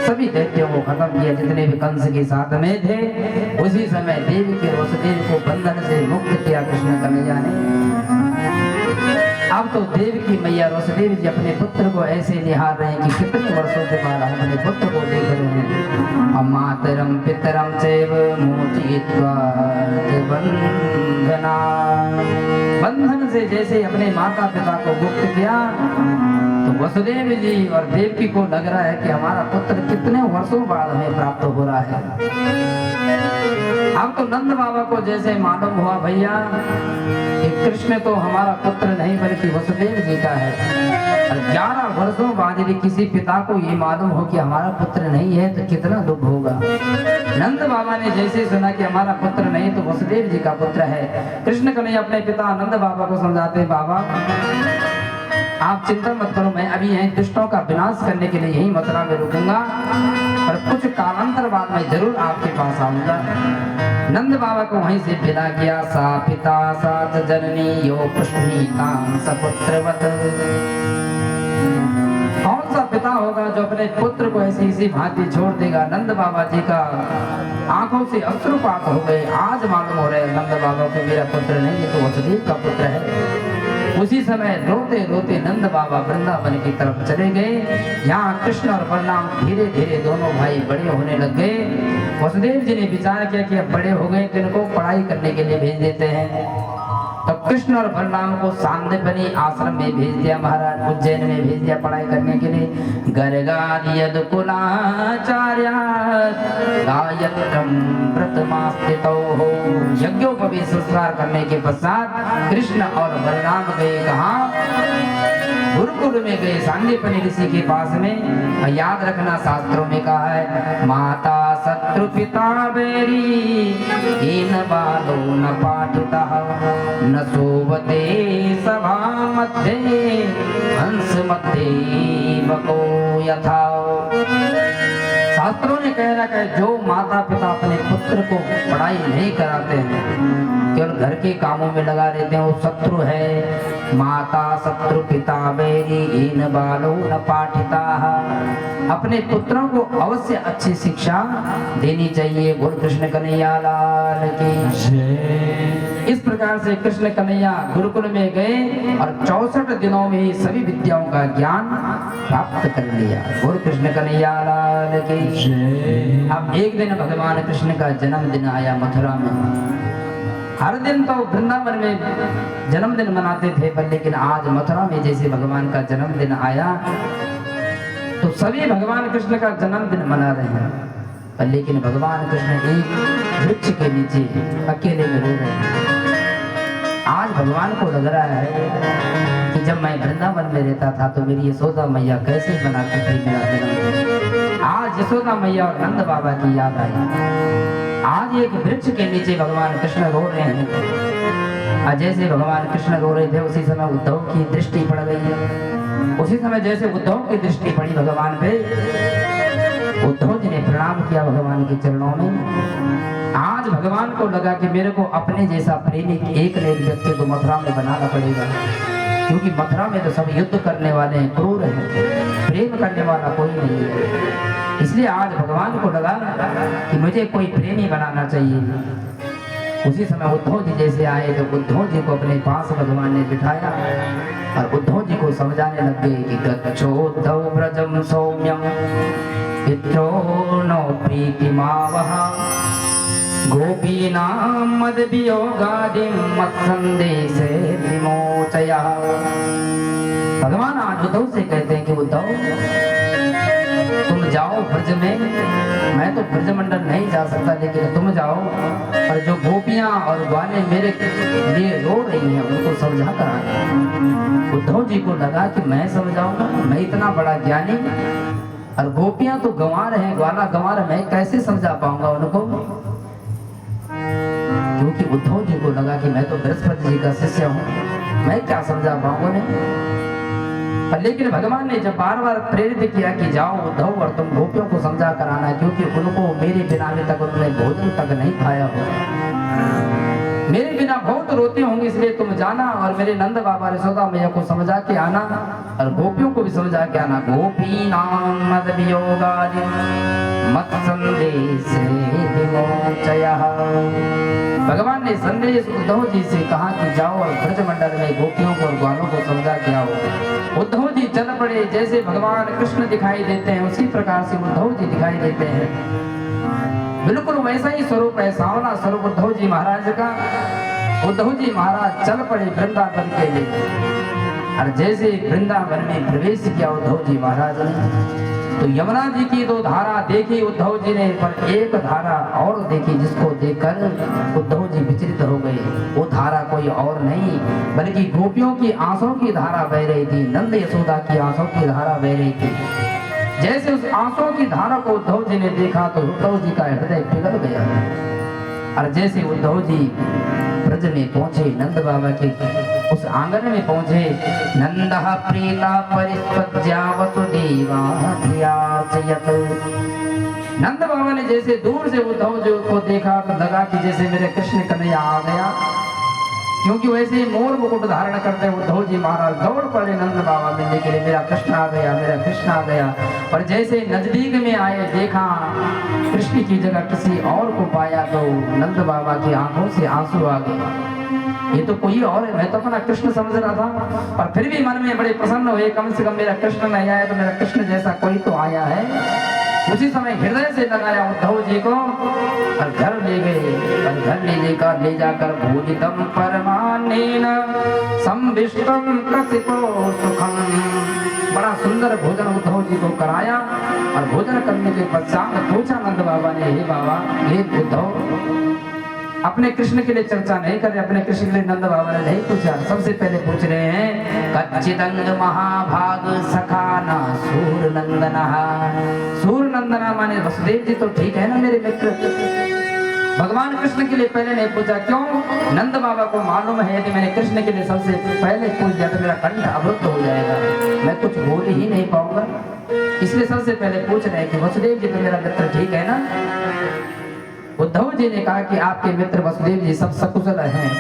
सभी दैत्यों को खत्म किया जितने भी कंस के साथ में थे। उसी समय देवी के वसुदेव को बंधन से मुक्त किया कृष्ण कन्हैया ने। अब तो देव की मैया वसुदेव जी अपने पुत्र को ऐसे निहार रहे हैं कि कितने वर्षों के बाद हम अपने पुत्र को देख रहे हैं। अमातरम पितरम चैव मोचयित्वा बंधना, बंधन से जैसे अपने माता पिता को मुक्त किया तो वसुदेव जी और देवकी को लग रहा है कि हमारा पुत्र कितने वर्षों बाद हमें प्राप्त हो रहा है। अब तो नंद बाबा को जैसे मालूम हुआ भैया कि कृष्ण तो हमारा पुत्र नहीं बल्कि वसुदेव जी का है। और 11 वर्षों बाद यदि किसी पिता को ये मालूम हो कि हमारा पुत्र नहीं है तो कितना दुख होगा। नंद बाबा ने जैसे सुना कि हमारा पुत्र नहीं तो वसुदेव जी का पुत्र है, कृष्ण कन्हैया अपने पिता नंद बाबा को समझाते, बाबा आप चिंता मत करो, मैं अभी यहीं दुष्टों का विनाश करने के लिए यही मथुरा में रुकूंगा और कुछ कालांतर बाद मैं जरूर आपके पास आऊंगा। नंद बाबा को वहीं से विदा किया। सा पिता सात जननी यो पुष्पीतां सपुत्रवत। कौन सा पिता होगा जो अपने पुत्र को ऐसी इसी भांति छोड़ देगा। नंद बाबा जी का आंखों से अश्रुपात हो गए। आज मालूम हो रहा है नंद बाबा को मेरा पुत्र नहीं है तो वसुदेव का पुत्र है। उसी समय रोते रोते नंद बाबा वृंदावन की तरफ चले गए। यहाँ कृष्ण और बलराम धीरे धीरे दोनों भाई बड़े होने लग गए। वसुदेव जी ने विचार किया कि अब बड़े हो गए तो इनको पढ़ाई करने के लिए भेज देते हैं। तो कृष्ण और बलराम को सांदीपनि आश्रम में भेज दिया, महाराज उज्जैन में भेज दिया पढ़ाई करने के लिए। गर्गार्यद कुलाचार्य गायत्रम प्रथमास्थितौ। यज्ञोपवीत संस्कार करने के पश्चात कृष्ण और बलराम गए कहाँ? गुरुकुल में गए, सांदीपनि ऋषि के पास में। और याद रखना शास्त्रों में कहा है माता शत्रु पिता बैरी हीन बालो न पाठिता न सोवते सभा मध्ये हंस मध्ये बको यथा। शास्त्रों ने कह रखा है जो माता पिता अपने पुत्र को पढ़ाई नहीं कराते हैं, केवल घर के कामों में लगा देते हैं, वो शत्रु है। माता शत्रु पिता बैरी हीन बालो न पाठिता। अपने पुत्रों को अवश्य अच्छी शिक्षा देनी चाहिए। बोल कृष्ण कन्हैया लाल की। इस प्रकार से कृष्ण कन्हैया गुरुकुल में गए और 64 दिनों में ही सभी विद्याओं का ज्ञान प्राप्त कर लिया। बोल कृष्ण कन्हैया लाल की। अब एक दिन भगवान कृष्ण का जन्मदिन आया मथुरा में। हर दिन तो वृंदावन में जन्मदिन मनाते थे, पर लेकिन आज मथुरा में जैसे भगवान का जन्मदिन आया तो सभी भगवान कृष्ण का जन्मदिन मना रहे हैं, पर लेकिन भगवान कृष्ण एक वृक्ष के नीचे अकेले में रो रहे हैं। आज भगवान को लग रहा है कि जब मैं वृंदावन में रहता था तो मेरी यशोदा मैया कैसे बनाती थी मेरा जन्मदिन। आज यशोदा मैया और नंद बाबा की याद आई। आज एक वृक्ष के नीचे भगवान कृष्ण रो रहे हैं। और जैसे भगवान कृष्ण रो रहे थे उसी समय उद्धव की दृष्टि पड़ गई है। उसी समय जैसे उद्धव की दृष्टि पड़ी भगवान पे, उद्धव जी ने प्रणाम किया भगवान के चरणों में। आज भगवान को लगा कि मेरे को अपने जैसा प्रेमी एक न एक व्यक्ति को मथुरा में बनाना पड़ेगा, क्योंकि मथुरा में तो सब युद्ध करने वाले हैं, क्रूर हैं, प्रेम करने वाला कोई नहीं है। इसलिए आज भगवान को लगा कि मुझे कोई प्रेमी बनाना चाहिए। उसी समय उद्धव जी जैसे आए तो उद्धव जी को अपने पास भगवान ने बिठाया और उद्धव जी को समझाने लग गए कि गच्छोद्धव व्रजम सौम्यम पित्रो नो प्रीतिमावह गोपीनां मदवियोगादिं मत्संदेशे विमोचया। भगवान आज उद्धव से कहते हैं कि उद्धव तुम जाओ ब्रज में, मैं तो ब्रजमंडल नहीं जा सकता, लेकिन तुम जाओ और जो गोपियां और ग्वाले मेरे लिए रो रही हैं उनको समझा कर आना। उद्धव जी को लगा कि मैं समझाऊंगा, मैं इतना बड़ा ज्ञानी, और गोपियां तो गंवा रहे हैं, ग्वाला गंवा रहे, मैं कैसे समझा पाऊंगा उनको। क्योंकि उद्धव जी को लगा कि मैं तो बृहस्पति जी का शिष्य हूँ, मैं क्या समझा पाऊंगा उन्हें। लेकिन भगवान ने जब बार बार प्रेरित किया कि जाओ उद्धव और तुम गोपियों को समझा कराना, क्योंकि उनको मेरे बिना अभी तक उन्होंने भोजन तक नहीं खाया हो। मेरे बिना बहुत रोते होंगे, इसलिए तुम जाना और मेरे नंद बाबा यशोदा मैया को समझा के आना और गोपियों को भी समझा के आना। गोपी नाम मद वियोगादि मत संदेश विमोचयः। भगवान ने संदेश उद्धव जी से कहा कि जाओ और ब्रजमंडल में गोपियों को और ग्वालों को समझा के आओ। उद्धव जी चल पड़े। जैसे भगवान कृष्ण दिखाई देते हैं उसी प्रकार से उद्धव जी दिखाई देते हैं। बिल्कुल वैसा ही स्वरूप है, सांवला स्वरूप उद्धव जी महाराज का। उद्धव जी महाराज चल पड़े वृंदावन के लिए और जैसे वृंदावन में प्रवेश किया उद्धव जी महाराज ने तो यमुना जी की दो धारा देखी उद्धव जी ने, पर एक धारा और देखी जिसको देखकर उद्धव जी विचलित हो गए। वो धारा कोई और नहीं बल्कि गोपियों की आंसुओं की धारा बह रही थी, नंद यशोदा की आंसुओं की धारा बह रही थी। जैसे उस आंसुओं की धारा को उद्धव जी ने देखा तो उद्धव जी का हृदय पिघल गया। और जैसे उद्धव जी ब्रज में पहुंचे, नंद बाबा के उस आंगन में पहुंचे, नंदः प्रीता परिस्पज्या वसुदेवाध्याचयत्। नंद बाबा ने जैसे दूर से उद्धव जी को देखा तो लगा कि जैसे मेरे कृष्ण कन्हैया आ गया, क्योंकि वैसे मोर मुकुट धारण करते उद्धव जी महाराज दौड़ पड़े नंद बाबा मिलने के लिए, मेरा कृष्ण आ गया, मेरा कृष्ण आ गया। और जैसे नजदीक में आए देखा कृष्ण की जगह किसी और को पाया तो नंद बाबा की आंखों से आंसू आ गए। ये तो कोई और है, मैं तो अपना कृष्ण समझ रहा था, पर फिर भी मन में बड़े प्रसन्न हुए, कम से कम मेरा कृष्ण नहीं आया तो मेरा कृष्ण जैसा कोई तो आया है। उसी समय हृदय से लगाया उद्धव जी को और घर ले गए। और घर ले जाकर भोजितम परमान्नेन संविष्टम कसितो सुखम। बड़ा सुंदर भोजन उद्धव जी को कराया और भोजन करने के पश्चात पूछा नंद बाबा ने, हे बाबा, हे उद्धव, अपने कृष्ण के लिए चर्चा नहीं कर रहे, अपने कृष्ण के लिए नंद बाबा ने नहीं पूछा। सबसे पहले पूछ रहे हैं कच्चिदंग महाभाग सखा न सूर नंदना। सूर नंदना माने वसुदेव जी तो ठीक है ना मेरे मित्र। भगवान कृष्ण के लिए पहले नहीं पूछा, क्यों? नंद बाबा को मालूम है कि मैंने कृष्ण के लिए सबसे पहले पूछ दिया तो मेरा कंठ अवरुद्ध हो जाएगा, मैं कुछ बोल ही नहीं पाऊंगा। इसलिए सबसे पहले पूछ रहे हैं कि वसुदेव जी तो मेरा मित्र ठीक है ना। उद्धव जी ने कहा कि आपके मित्र वसुदेव जी सब सकुशल हैं।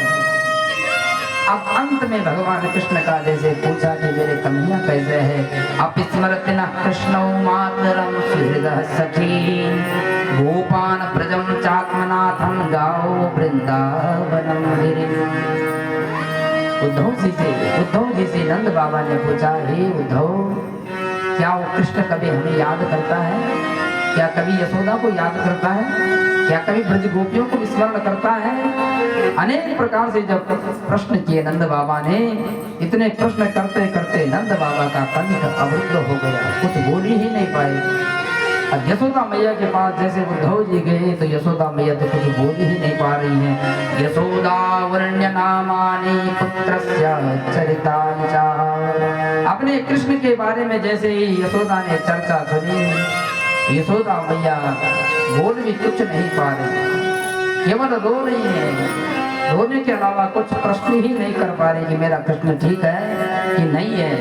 अब अंत में भगवान कृष्ण का जैसे पूछा कि मेरे कन्हैया कैसे है। अपस्मरति न कृष्णो मातरम सुहृदः सखी गोपान ब्रजम चात्मनाथम गाओ वृंदावनम गिरिम। उद्धव जी से नंद बाबा ने पूछा, हे उद्धव, क्या वो कृष्ण कभी हमें याद करता है? क्या कभी यशोदा को याद करता है? क्या कभी ब्रज गोपियों को स्मरण करता है? अनेक प्रकार से जब प्रश्न किए नंद बाबा ने, इतने प्रश्न करते करते नंद बाबा का कंठ अवरुद्ध हो गया, कुछ बोल ही नहीं पाए। और यशोदा मैया के पास जैसे उद्धव जी गए तो यशोदा मैया तो कुछ बोल ही नहीं पा रही हैं। यशोदा वर्ण्य नामानि पुत्रस्य चरितानि च। अपने कृष्ण के बारे में जैसे ही यशोदा ने चर्चा सुनी, यशोदा मैया बोल भी कुछ नहीं पा रही, केवल रो रही है। रोने के अलावा कुछ प्रश्न ही नहीं कर पा रही कि मेरा कृष्ण ठीक है कि नहीं है।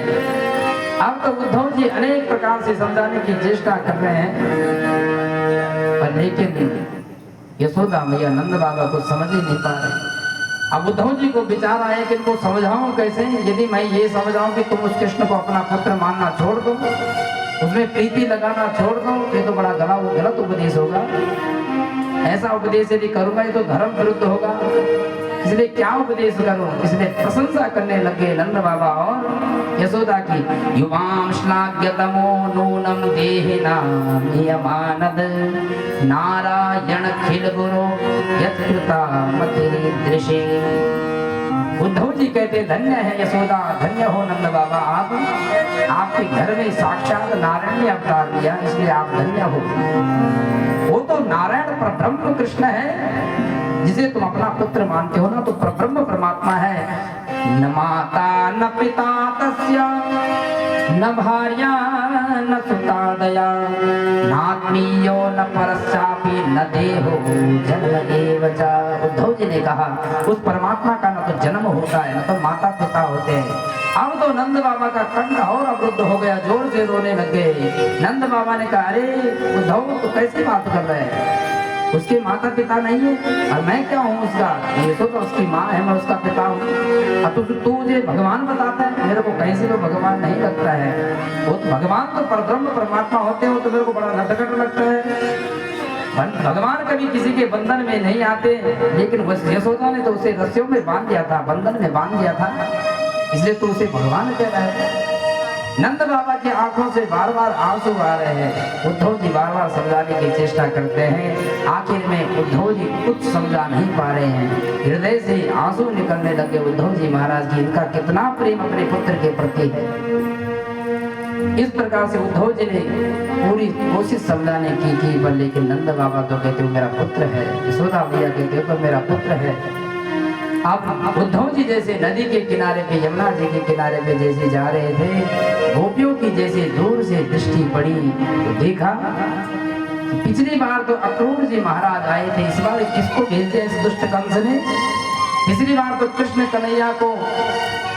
अब तो उद्धव जी अनेक प्रकार से समझाने की चेष्टा कर रहे हैं, पर लेकिन यशोदा मैया नंद बाबा को समझ ही नहीं पा रही। अब उद्धव जी को विचार आया कि इनको समझाऊं कैसे। यदि मैं ये समझाऊं कि तुम उस कृष्ण को अपना पुत्र मानना छोड़ दो, उसमें प्रीति लगाना छोड़ दो, ये तो बड़ा गलत उपदेश होगा। ऐसा उपदेश यदि करूंगा ये तो धर्म विरुद्ध होगा, इसलिए क्या उपदेश करूं। इसलिए प्रशंसा करने लगे नंद बाबा और यशोदा की। युवाम श्लाघ्यतमो नूनम देहिनामियमानद नारायण खिल गुरु यत्कृता मतिदृशे। उद्धव जी कहते धन्य है यशोदा, धन्य हो नंद बाबा, आप आपके घर में साक्षात नारायण ने अवतार लिया, इसलिए आप धन्य हो। वो तो नारायण परब्रह्म कृष्ण है, जिसे तुम अपना पुत्र मानते हो ना, तो परब्रह्म परमात्मा है। न माता न पिता तस्य न भार्या न सुता दया नात्मीयो न परस्यापि न देहो जन्म एव च। उद्धव जी ने कहा उस परमात्मा का न तो जन्म होता है न तो माता पिता होते हैं। अब तो नंद बाबा का कंठ और अवरुद्ध हो गया, जोर से रोने लग गए। नंद बाबा ने कहा, अरे उद्धव तो कैसी बात कर रहे हैं, उसके माता पिता नहीं है और मैं क्या हूँ उसका? ये तो उसकी माँ है, मैं उसका पिता हूँ। अब तू मुझे भगवान बताता है, मेरे को कैसे तो भगवान नहीं लगता है। वो तो भगवान तो परब्रह्म परमात्मा होते हो तो मेरे को बड़ा नटखट लगता है। भगवान कभी किसी के बंधन में नहीं आते, लेकिन यशोदा ने तो उसे रस्सियों में बांध दिया था, बंधन में बांध दिया था, इसलिए तो उसे भगवान कह रहा है। नंद बाबा की आंखों से बार बार आंसू आ रहे हैं। उद्धव जी बार बार समझाने की चेष्टा करते हैं, आखिर में उद्धव जी कुछ समझा नहीं पा रहे हैं। हृदय से आंसू निकलने लगे उद्धव जी महाराज की, इनका कितना प्रेम अपने पुत्र के प्रति है। इस प्रकार से उद्धव जी ने पूरी कोशिश समझाने की पर लेकिन नंद बाबा तो कहते हो मेरा पुत्र है, यशोदा मैया कहते हो तो मेरा पुत्र है। अब उद्धव जी जैसे नदी के किनारे पे, यमुना जी के किनारे पे जैसे जा रहे थे, गोपियों की जैसे दूर से दृष्टि पड़ी तो देखा कि पिछली बार तो अक्रूर जी महाराज आए थे, इस बार किसको भेजते हैं इस दुष्ट कंस ने? पिछली बार तो कृष्ण कन्हैया को,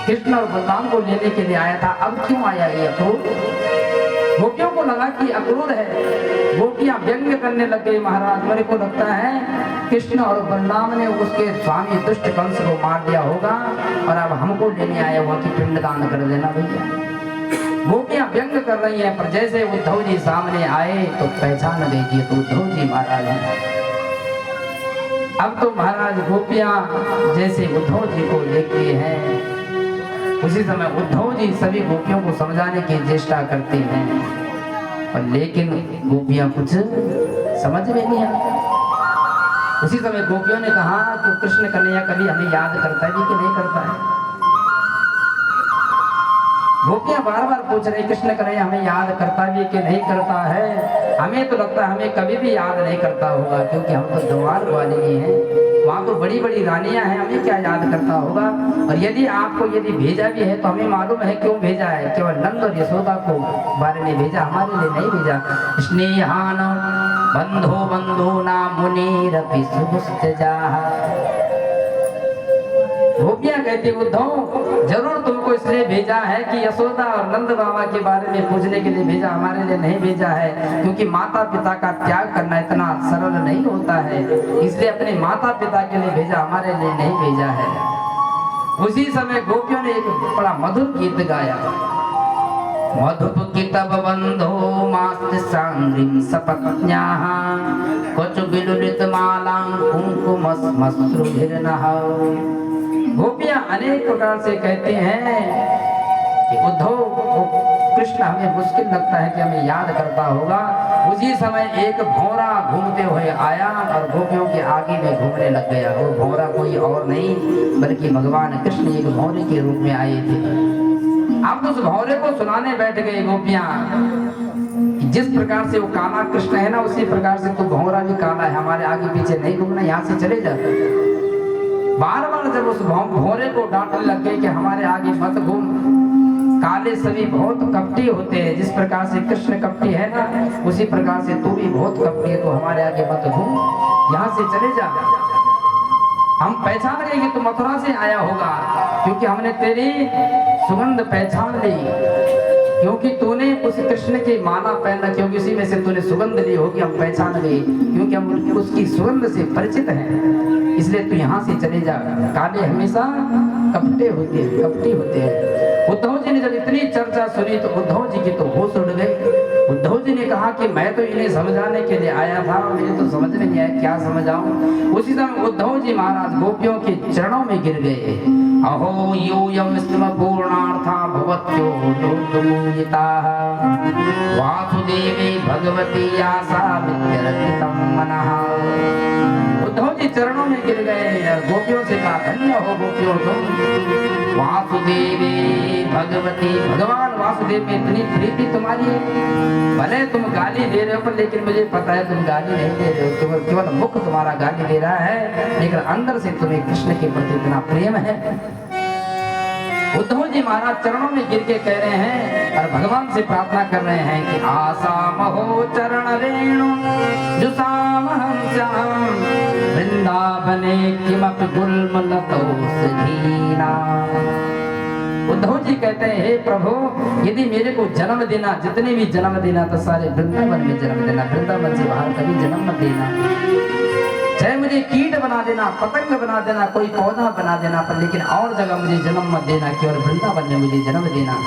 कृष्ण और बलराम को लेने के लिए आया था, अब क्यों आया ये अक्रूर? गोपियों को लगा कि अक्रूर है, गोपियां व्यंग्य करने लग गई, महाराज मेरे को लगता है कृष्ण और बलराम ने उसके स्वामी दुष्ट कंस को मार दिया होगा और अब हमको लेने आया हुआ कि पिंडदान कर देना भैया। गोपियां व्यंग कर रही हैं, पर जैसे उद्धव जी सामने आए तो पहचान गई कि तो उद्धव जी महाराज हैं। अब तो महाराज गोपियां जैसे उद्धव जी को देखती हैं, उसी समय उद्धव जी सभी गोपियों को समझाने की चेष्टा करते हैं, और लेकिन गोपियां कुछ समझ में नहीं आता। उसी समय गोपियों ने कहा कि कृष्ण कन्हैया कभी हमें याद करता है कि नहीं करता है? गोपियां बार बार पूछ रही कृष्ण कन्हैया हमें याद करता भी कि नहीं करता है? हमें तो लगता है हमें कभी भी याद नहीं करता होगा, क्योंकि हम तो द्वार ग्वालिनी हैं, वहाँ तो बड़ी बड़ी रानियां हैं, हमें क्या याद करता होगा? और यदि आपको यदि भेजा भी है तो हमें मालूम है क्यों भेजा है, केवल नंद और यशोदा को बारे में भेजा, हमारे लिए नहीं भेजा। स्नेहान बंधो बंधो ना मुनिरपि सुदुष्टजाः। गोपियां कहती उद्धव जरूर तुमको इसलिए भेजा है कि यशोदा और नंद बाबा के बारे में पूछने के लिए भेजा, हमारे लिए नहीं भेजा है, क्योंकि माता पिता का त्याग करना इतना सरल नहीं होता है, इसलिए अपने माता पिता के लिए भेजा, हमारे लिए नहीं भेजा है। उसी समय गोपियों ने एक बड़ा मधुर गीत गाया, मधुकितव बंधो मास्त सांग्रीं सपत्न्याः क्वच विलुलित मालां कुंकुमश्मश्रुभिर्नः। गोपियां अनेक प्रकार से कहते हैं कि उद्धव कृष्ण हमें मुश्किल लगता है कि हमें याद करता होगा। उसी समय एक भौरा घूमते हुए आया और गोपियों के आगे में घूमने लग गया। वो भौरा कोई और नहीं बल्कि भगवान कृष्ण एक भौरे के रूप में आए थे। अब उस भौरे को सुनाने बैठ गए गोपियां, जिस प्रकार से वो काला कृष्ण है ना, उसी प्रकार से तो भौरा भी काला है, हमारे आगे पीछे नहीं घूमना, यहाँ से चले जाते। बार बार जब उस भौरे को डांटने लग गए कि हमारे आगे मत घूम, काले सभी बहुत कपटी होते हैं, जिस प्रकार से कृष्ण कपटी है ना, उसी प्रकार से तू भी बहुत कपटी है, तो हमारे आगे मत घूम, यहाँ से चले जा। हम पहचान गए कि तू मथुरा से आया होगा, क्योंकि हमने तेरी सुगंध पहचान ली, क्योंकि तूने उस कृष्ण की माला पहना, क्योंकि उसी में से तूने सुगंध ली होगी, हम पहचान गए, क्योंकि हम उसकी सुगंध से परिचित हैं, इसलिए तू यहाँ से चले जा। काले हमेशा कपटे होते हैं, कपटी होते हैं। उद्धव जी ने जब इतनी चर्चा सुनी तो उद्धव जी की तो होश उड़ गई। उद्धव जी ने कहा कि मैं तो इन्हें समझाने के लिए आया था, मुझे तो समझ में नहीं आया क्या समझाऊं। उसी समय उद्धव जी महाराज गोपियों के चरणों में गिर गए। अहो यूयं स्म पूर्णार्था भवत्यो लोकमूलिताः वासुदेवी भगवती आसा विद्यरतितं मनः। उद्धव जी चरणों में गिर गए, गोपियों से कहा धन्य हो गोपियों तुम, वासुदेवी भगवती, भगवान वासुदेव में इतनी प्रीति तुम्हारी है, भले तुम गाली दे रहे हो पर लेकिन मुझे पता है तुम गाली नहीं दे रहे हो, केवल मुख तुम्हारा गाली दे रहा है, लेकिन अंदर से तुम्हें कृष्ण के प्रति इतना प्रेम है। उद्धव जी महाराज चरणों में गिर के कह रहे हैं और भगवान से प्रार्थना कर रहे हैं कि आशा महो चरण रेणु जुसामहं श्याम वृंदावने किमपि गुल्मलतोषधीना। उद्धव जी कहते हैं हे प्रभु, यदि मेरे को जन्म देना, जितने भी जन्म देना तो सारे वृंदावन में जन्म देना, वृंदावन से बाहर कभी जन्म मत देना। मुझे कीट बना देना, पतंग बना देना, कोई पौधा बना देना, पर लेकिन और जगह मुझे जन्म मत देना, केवल वृंदावन में मुझे जन्म देना।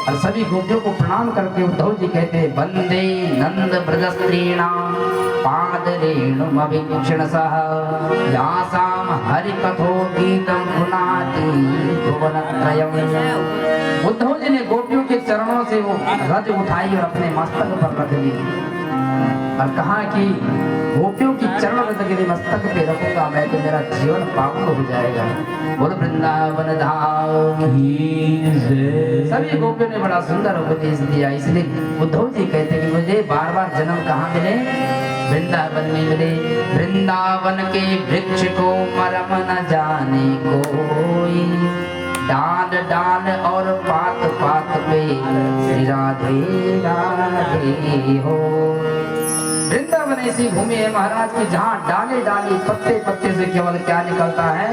और सभी गोपियों को प्रणाम करके उद्धव जी कहते हैं, वंदे नंद ब्रजस्त्रीणां पादरेणुमवीक्षण सह यासाम हरि कथो गीतम पुनाति भुवनत्रयम्। उद्धव जी ने गोपियों के चरणों से वो रज उठाई और अपने मस्तक पर रख ली और कहा कि गोपियों की चरण रज के मस्तक पे रखूंगा मैं तो मेरा जीवन पावन हो जाएगा। बोल वृंदावन धाम की जय। सभी गोपियों ने बड़ा सुंदर उपदेश दिया। इसलिए उद्धव जी कहते हैं कि मुझे बार बार जन्म कहाँ मिले, वृंदावन में मिले। वृंदावन के वृक्ष को मरम न जाने कोई, डाल डाल और पात पात पे श्री राधे राधे हो। वृंदावन ऐसी भूमि है महाराज की जहाँ डाले डाले पत्ते पत्ते से केवल क्या निकलता है,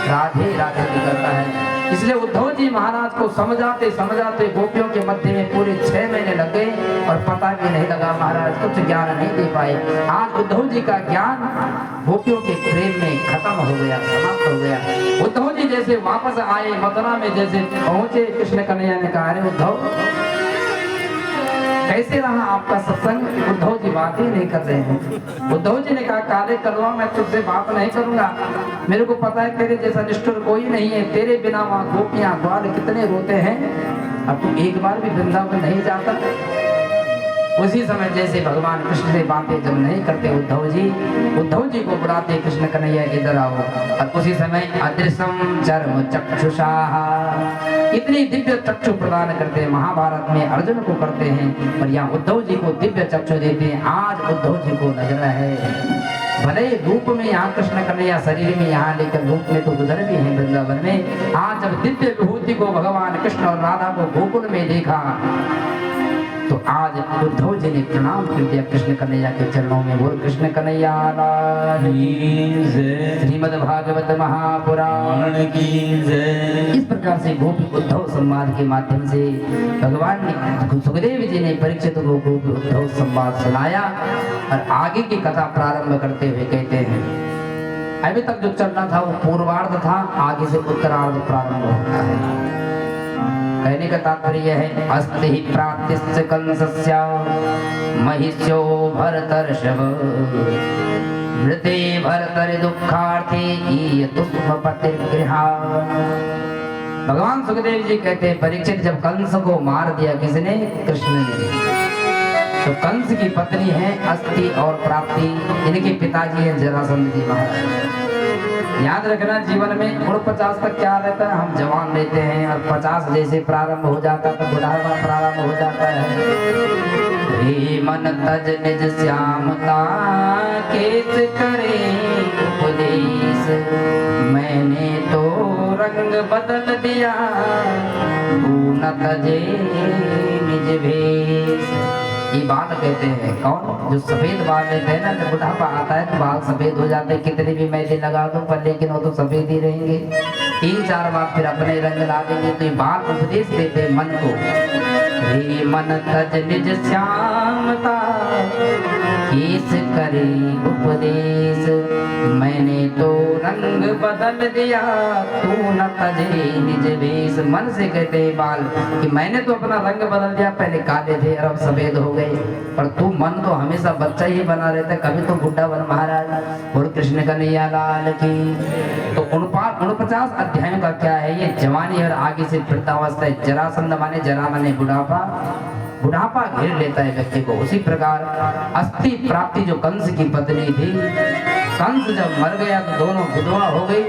राधे राधे निकलता है। इसलिए उद्धव जी महाराज को समझाते समझाते गोपियों के मध्य में पूरे 6 महीने लगे और पता भी नहीं लगा, महाराज कुछ ज्ञान नहीं दे पाए। आज उद्धव जी का ज्ञान गोपियों के प्रेम में खत्म हो गया, समाप्त हो गया। उद्धव जी जैसे वापस आए मथुरा में, जैसे पहुंचे, कृष्ण कन्हैया ने कहा, अरे उद्धव कैसे रहा आपका सत्संग? उद्धव जी बात ही नहीं कर रहे हैं। उद्धव जी ने कहा, काले कलवा मैं तुझसे बात नहीं करूंगा, मेरे को पता है तेरे जैसा निष्ठुर कोई नहीं है, तेरे बिना वहाँ गोपियां ग्वाल कितने रोते हैं, अब तू एक बार भी वृंदावन नहीं जाता। उसी समय जैसे भगवान कृष्ण से बातें जब नहीं करते उद्धव जी को बुलाते, कृष्ण कन्हैया इधर आओ। और उसी समय अदृश्यम चर्म चक्षुषा, इतनी दिव्य चक्षु प्रदान करते हैं। महाभारत में अर्जुन को करते हैं और यहाँ उद्धव जी को दिव्य चक्षु देते हैं। आज उद्धव जी को नजर है, भले रूप में यहाँ कृष्ण कन्हैया शरीर में यहाँ, लेकिन रूप में तो गुजर भी है वृंदावन में। आज जब दिव्य विभूति को भगवान कृष्ण और राधा को गोकुल में देखा तो आज उद्धव जी ने प्रणाम कर दिया कृष्ण कन्हैया के चरणों में। बोल कृष्ण कन्हैया लाल की जय। श्रीमद् भागवत महापुराण की जय। इस प्रकार से गोपी उद्धव संवाद के माध्यम से भगवान ने, सुखदेव जी ने परीक्षित को गोपी उद्धव संवाद सुनाया और आगे की कथा प्रारंभ करते हुए कहते हैं, अभी तक जो चलना था वो पूर्वार्ध था, आगे से उत्तरार्ध प्रारंभ होता है। कहने का तात्पर्य है, अस्ति ही प्राप्तिश्च कंसस्य महिष्यो भरतर्षभ मृते भरतरि दुःखार्थे ईयतुस्म पतिर्गृहा। भगवान सुखदेव जी कहते हैं, परीक्षित जब कंस को मार दिया किसने? कृष्ण ने। तो कंस की पत्नी है अस्ति और प्राप्ति, इनके पिताजी हैं जरासंध जी महाराज। याद रखना, जीवन में 49 तक क्या रहता है, हम जवान रहते हैं और 50 जैसे प्रारंभ हो जाता है तो बुढ़ापा प्रारंभ हो जाता है। हे मन तज निज श्यामता केत करे उपदेश, मैंने तो रंग बदल दिया तू न तजे निज भेष। ये बाल कहते हैं कौन? जो सफेद बाल रहते हैं ना, जब बुढ़ापा आता है तो बाल सफेद हो जाते हैं, कितनी भी मेहंदी लगा दो पर लेकिन वो तो सफेद ही रहेंगे। 3-4 बार फिर अपने रंग ला देंगे। तो ये बाल उपदेश देते हैं मन को, हे मन तज निज श्यामता केस करे उपदेश, मैंने तो रंग बदल दिया तू न तजे निज भेष। मन से कहते हैं बाल कि मैंने तो अपना रंग बदल दिया, पहले काले थे और अब सफेद हो गए, पर तू मन तो हमेशा बच्चा ही बना रहता है, कभी तो बुढ़ा बन महाराज। और कृष्ण कन्हैया लाल की। तो 49 अध्यायों का क्या है, ये जवानी और आगे से वृद्धावस्था है। जरासंध माने जरा माने बुढ़ापा, बुढ़ापा घेर लेता है व्यक्ति को। उसी प्रकार अस्ति प्राप्ति जो कंस की पत्नी थी, कंस जब मर गया तो दोनों विधवा हो गई,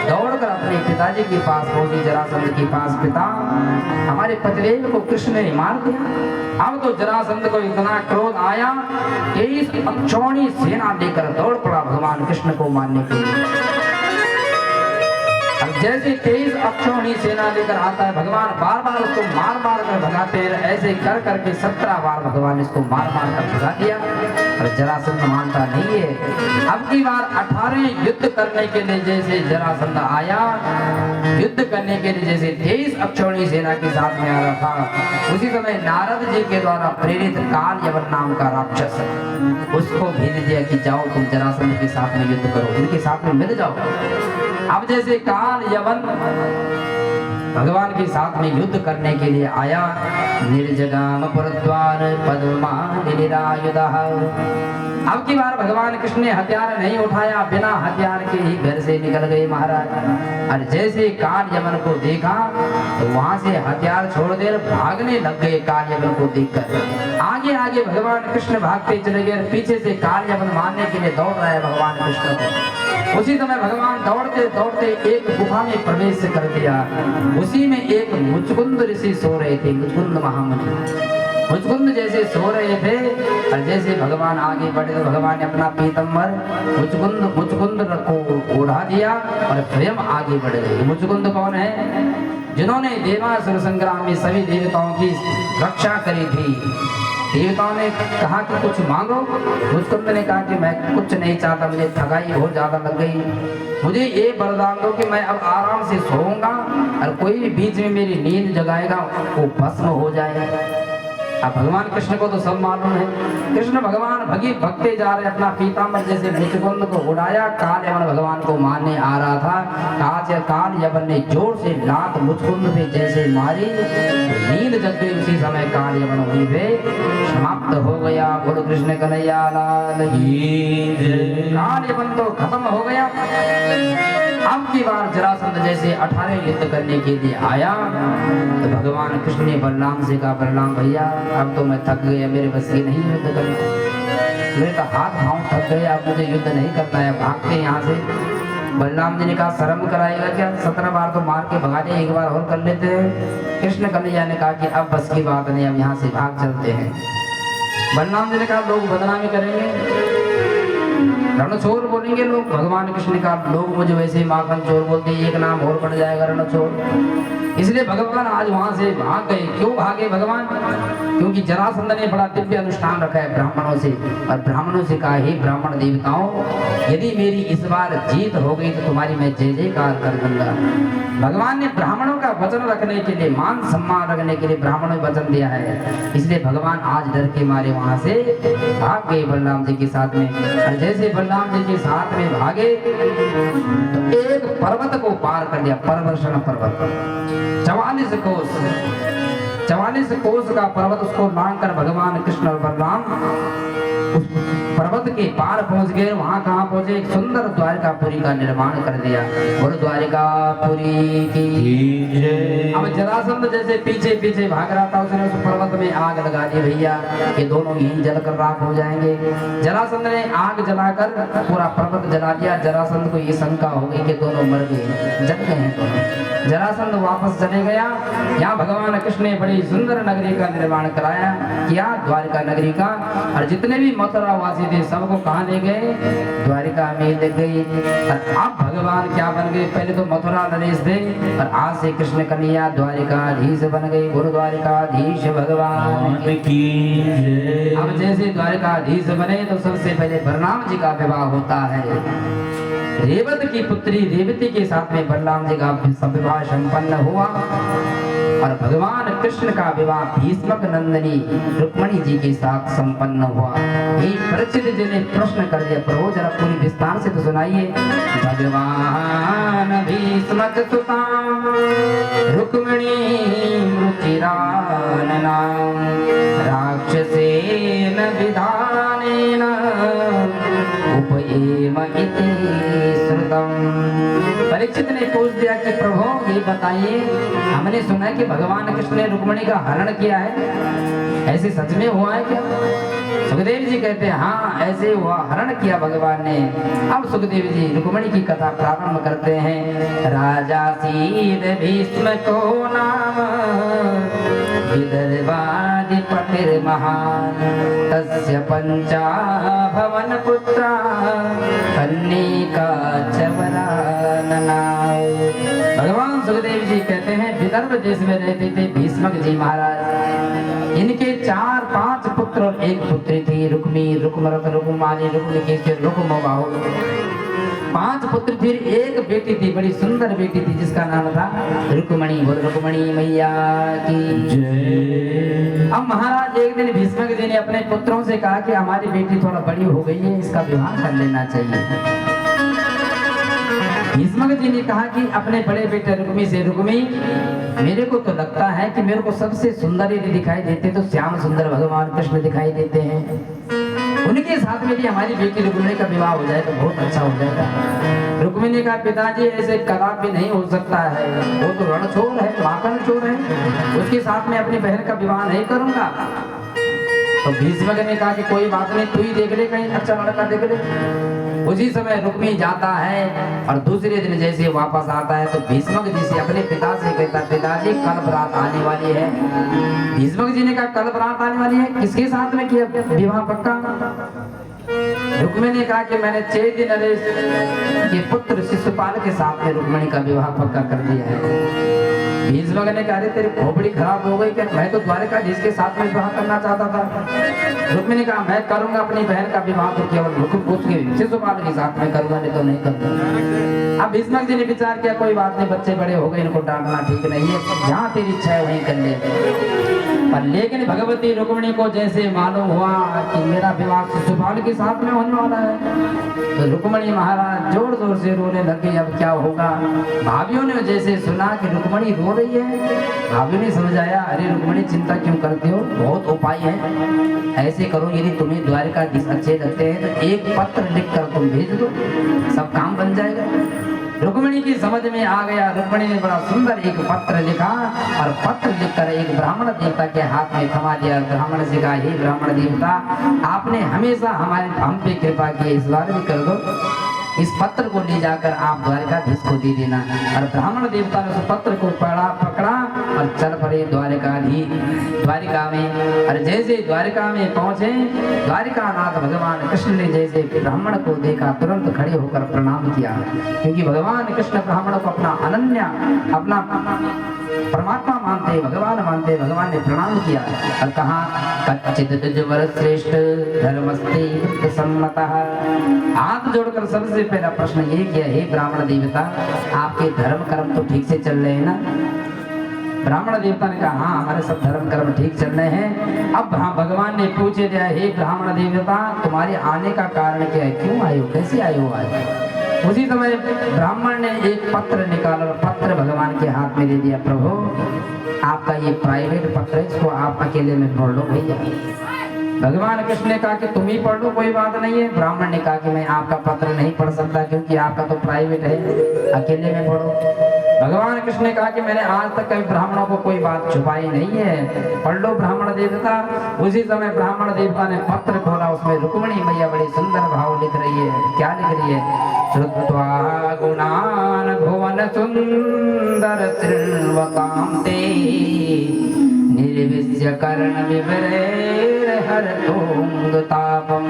दौड़कर अपने पिताजी के पास पहुंची, जरासंध के पास। पिता, हमारे पतिदेव को कृष्ण ने मार दिया। अब तो जरासंध को इतना क्रोध आया कि इस अक्षौणी सेना लेकर दौड़ पड़ा भगवान कृष्ण को मारने के लिए। अब जैसे 23 अक्षौहिणी सेना लेकर आता है भगवान, बार बार उसको मार मार कर भगाते हैं। ऐसे कर करके 17 बार भगवान इसको मार मार कर भगा दिया, और जरासंध मानता नहीं है। अब की बार 18 युद्ध करने के लिए जैसे जरासंध आया, युद्ध करने के लिए जैसे 23 अक्षौहिणी सेना के साथ में आ रहा था, उसी समय नारद जी के द्वारा प्रेरित काल यवन नाम का राक्षस उसको भेज दिया कि जाओ तुम जरासंध के साथ में युद्ध करो, उनके साथ में मिल जाओ। अब जैसे काल यवन भगवान के साथ में युद्ध करने के लिए आया, निर्जगाम पुरद्वार पद्मानिरायुधः। अब की बार भगवान कृष्ण ने हथियार नहीं उठाया, बिना हथियार के ही घर से निकल गए महाराज। और जैसे काल यवन को देखा तो वहां से हथियार छोड़ दे भागने लग गए। काल यवन को देखकर आगे आगे भगवान कृष्ण भागते चले गए, पीछे से काल यवन मारने के लिए दौड़ रहा है भगवान कृष्ण को। उसी समय भगवान दौड़ते दौड़ते एक गुफा में प्रवेश कर दिया। उसी में एक मुचकुंद ऋषि सो रहे थे, मुचकुंद महामुनि। मुचकुंद जैसे सो रहे थे और जैसे भगवान आगे बढ़े तो भगवान ने अपना पीतम्बर मुचकुंद को ओढ़ा दिया और स्वयं आगे बढ़ गए। मुचकुंद कौन है? जिन्होंने देवासुर संग्राम में सभी देवताओं की रक्षा करी थी। देवताओं ने कहा कि कुछ मांगो, मुचकुंद ने कहा कि मैं कुछ नहीं चाहता, मुझे थकाई बहुत ज्यादा लग गई, मुझे ये वरदान दो कि मैं अब आराम से सोऊंगा और कोई भी बीच में मेरी नींद जगाएगा वो भस्म हो जाए। अब भगवान कृष्ण को तो सब मालूम है। कृष्ण भगवान भगते जा रहे, अपना पीताम्बर जैसे मुचकुंद को उड़ाया। काल यवन भगवान को मारने आ रहा था। काल यवन ने जोर से लात मुचकुंद पे जैसे मारी तो नींद जग गई। उसी समय काल यवन वहीं पे समाप्त हो गया। बोलो कृष्ण कन्हैया लाल की जय। काल यवन तो खत्म हो गया। अब की बार जरासंध जैसे 18 युद्ध करने के लिए आया तो भगवान कृष्ण ने बलराम से कहा, बलराम भैया अब तो मैं थक गया, मेरे बस ये नहीं युद्ध करना, मेरे तो हाथ पांव थक गए, अब मुझे युद्ध नहीं करना है, भागते यहाँ से। बलराम जी ने कहा शर्म कराएगा क्या, 17 बार तो मार के भगा दिया, एक बार और कर लेते हैं। कृष्ण कन्हैया ने कहा कि अब बस की बात नहीं, अब यहाँ से भाग चलते हैं। बलराम जी ने कहा लोग बदनामी करेंगे, रणछोर बोलेंगे लोग। भगवान कृष्ण का लोग मुझे वैसे माखन चोर बोलते हैं, एक नाम और पड़ जाएगा रणछोर। इसलिए भगवान आज वहां से भाग गए। क्यों भागे भगवान? क्योंकि जरासंध ने बड़ा दिव्य अनुष्ठान रखा है ब्राह्मणों से, और ब्राह्मणों से कहा हे ब्राह्मण देवताओं, यदि मेरी इस बार जीत हो गई तो तुम्हारी मैं जय जयकार कर दूंगा। भगवान ने ब्राह्मणों का वचन रखने के लिए, मान सम्मान रखने के लिए ब्राह्मणों को वचन दिया है। इसलिए भगवान आज डर के मारे वहां से भाग गए बलराम जी के साथ में। और जैसे बलराम जी के साथ में भागे तो एक पर्वत को पार कर लिया, परवर्षण पर्वत, 44 कोस का पर्वत, उसको लांग कर भगवान कृष्ण और बलराम उस पर्वत के पार पहुंच गए। वहां कहां पहुंचे? एक सुंदर द्वारिकापुरी का निर्माण कर दिया। और द्वारिकापुरी की। अब जरासंध जैसे पीछे पीछे भाग रहा था, उसने उस पर्वत में आग लगा दी। भैया ये दोनों यहीं जलकर राख हो जाएंगे। जरासंध ने आग जलाकर पूरा पर्वत जला दिया। जरासंध को ये शंका हो गई कि दोनों मर गए, जल गए हैं दोनों। जरासंध वापस चले गया। यहाँ भगवान कृष्ण ने बड़ी सुंदर नगरी का निर्माण कराया, किया, द्वारिका नगरी का। और जितने भी मथुरा वासी थे सबको कहाँ ले गए? द्वारिका में ले गए। और अब भगवान क्या बन गए? पहले तो मथुरा नरेश थे और आज से कृष्ण कन्हैया द्वारिकाधीश बन गए। गुरु द्वारिकाधीश भगवान की। अब जैसे द्वारिकाधीश बने तो सबसे पहले बलराम जी का विवाह होता है। रेवत की पुत्री रेवती के साथ में बलराम जी का विवाह संपन्न हुआ। और भगवान कृष्ण का विवाह भीष्मक नंदिनी रुक्मणी जी के साथ संपन्न हुआ। परीक्षित जी ने प्रश्न कर दिया, प्रभु जरा पूरी विस्तार से तो सुनाइए। भगवान भीष्मक सुता रुक्मणी रुचिरानना राक्षसेन विधानेन उपयेम इति श्रुतम्। परीक्षित ने पूछ दिया कि प्रभु ये बताइए, हमने सुना है कि भगवान कृष्ण ने रुक्मणी का हरण किया है, ऐसे सच में हुआ है क्या? सुखदेव जी कहते हैं हाँ ऐसे हुआ, हरण किया भगवान ने। अब सुखदेव जी रुक्मणी की कथा प्रारंभ करते हैं। राजा सीद भीष्म को नाम विदर्भाधिपतिर् महान तस्य पंचा भवन पुत्रा कन्निका च वरानना। गर्भ देश में रहते थे भीष्मक जी महाराज। इनके 4-5 पुत्र और एक पुत्री थी, रुक्मी, रुक्मरथ, रुक्माली, रुक्मकेशी, रुक्मबाहु। 5 पुत्र थे, एक बेटी थी, बड़ी सुंदर बेटी थी जिसका नाम था रुक्मणी। बोल रुक्मणी मैया की जय। अब महाराज एक दिन भीष्मक जी ने अपने पुत्रों से कहा कि हमारी बेटी थोड़ा बड़ी हो गई है, इसका विवाह कर लेना चाहिए। भीष्मक जी ने कहा कि अपने बड़े बेटे रुक्मी से, रुक्मी मेरे को तो लगता है कि मेरे को सबसे सुंदर यदि दिखाई देते तो श्याम सुंदर भगवान कृष्ण दिखाई देते हैं। उनके साथ में यदि हमारी बेटी रुक्मिणी का विवाह हो जाए तो बहुत अच्छा हो जाएगा। रुक्मिणी का पिताजी ऐसे कदापि नहीं हो सकता है, वो तो रणछोड़ है, माखन चोर है, उसके साथ में अपनी बहन का विवाह नहीं करूंगा। तो भीष्मक ने कहा कि कोई बात नहीं, तू ही देख ले, कहीं अच्छा लड़का देख ले। उसी समय रुक्मी जाता है और दूसरे दिन जैसे वापस आता है तो भीष्मक जी से अपने पिता से कहता, पिताजी कल बारात आने वाली है। भीष्मक जी ने कहा कल बारात आने वाली है, किसके साथ में किया विवाह पक्का? रुक्मी ने कहा कि मैंने चैत्य नरेश के पुत्र शिशुपाल के साथ में रुक्मिणी का विवाह पक्का कर दिया है। भीष्मक ने कहा तेरी खोपड़ी खराब हो गई क्या? मैं तो द्वारकाधीश के साथ में विवाह करना चाहता था। रुक्मिणी ने कहा मैं करूंगा अपनी बहन का विवाह तो केवल उसके शिशुपाल के साथ में करूंगा, नहीं तो नहीं करूंगा। अब भीष्मक जी ने विचार किया कोई बात नहीं, बच्चे बड़े हो गए, इनको डांटना ठीक नहीं है, जहाँ तेरी इच्छा है वहीं कर ले। पर लेकिन भगवती रुक्मिणी को जैसे मालूम हुआ कि मेरा विवाह शिशुपाल के साथ में होने वाला है तो रुक्मिणी महाराज जोर जोर से रोने लगी। अब क्या होगा? भाभियों ने जैसे सुना कि रुक्मिणी रो रही है, भाभियों ने समझाया, अरे रुक्मिणी चिंता क्यों करते हो, बहुत उपाय है। ऐसे करो, यदि तुम्हें द्वारकाधीश अच्छे लगते हैं तो एक पत्र लिख कर तुम भेज दो, सब काम बन जाएगा। रुक्मिणी की समझ में आ गया। रुक्मिणी ने बड़ा सुंदर एक पत्र लिखा और पत्र लिखकर एक ब्राह्मण देवता के हाथ में थमा दिया। ब्राह्मण से कहा, हे ब्राह्मण देवता, आपने हमेशा हम पे कृपा की, इस बार भी कर दो। इस पत्र को ले जाकर आप द्वारकाधीश को दे देना। और ब्राह्मण देवता ने उस पत्र को पकड़ा और चल पड़े द्वारिका में। और जैसे द्वारिका में पहुंचे, द्वारिकानाथ भगवान कृष्ण ने जैसे ब्राह्मण को देखा तुरंत खड़े होकर प्रणाम किया, क्योंकि भगवान कृष्ण ब्राह्मण को अपना अनन्य, अपना परमात्मा मानते, भगवान मानते। भगवान ने प्रणाम किया और कहा, कच्चित द्विजवर श्रेष्ठ धर्मस्ते सम्मतः। हाथ जोड़कर सबसे पहला प्रश्न ये किया, हे ब्राह्मण देवता, आपके धर्म कर्म तो ठीक से चल रहे हैं ना? ब्राह्मण देवता ने कहा, हाँ हमारे सब धर्म कर्म ठीक चल रहे हैं। अब भगवान ने पूछे दिया, हे ब्राह्मण देवता, तुम्हारे आने का कारण क्या है, क्यों आए हो, कैसे आए हो आज? उसी समय ब्राह्मण ने एक पत्र निकाला और पत्र भगवान के हाथ में दे दिया। प्रभु, आपका ये प्राइवेट पत्र है, इसको आप अकेले में पढ़ लो भैया। भगवान कृष्ण ने कहा कि तुम ही पढ़ लो, कोई बात नहीं है। ब्राह्मण ने कहा कि मैं आपका पत्र नहीं पढ़ सकता, क्योंकि आपका तो प्राइवेट है, अकेले में पढ़ो। भगवान कृष्ण ने कहा कि मैंने आज तक कभी ब्राह्मणों को कोई बात छुपाई नहीं है, पढ़ लो ब्राह्मण देवता। उसी समय ब्राह्मण देवता ने पत्र खोला, उसमें रुक्मिणी मैया बड़ी सुंदर भाव लिख रही है। क्या लिख रही है? श्रुत्वा गुणान भुवन सुंदर शृण्वतां ते निर्विश्य कर्ण विवरेर हरतोंगतापम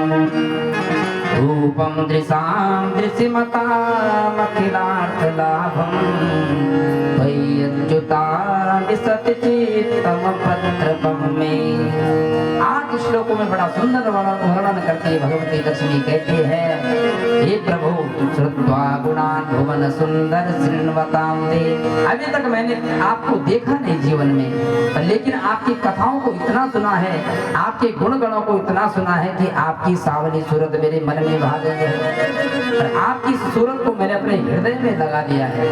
रूपम दृशां दृश्यमतामखिलार्थ लाभम भयच्युता विसति चित्तम पत्रपम में। 8 श्लोकों में बड़ा सुंदर वर्णन करते हैं भगवती लक्ष्मी कहती है, हे प्रभु, श्रुत्वा गुणान भुवन सुंदर शृण्वतां ते। अभी तक मैंने आपको देखा नहीं जीवन में, लेकिन आपकी कथाओं को इतना सुना है, आपके गुण गणों को इतना सुना है कि आपकी सावली सूरत मेरे मन में भा गई है और आपकी सूरत को मैंने अपने हृदय में लगा दिया है।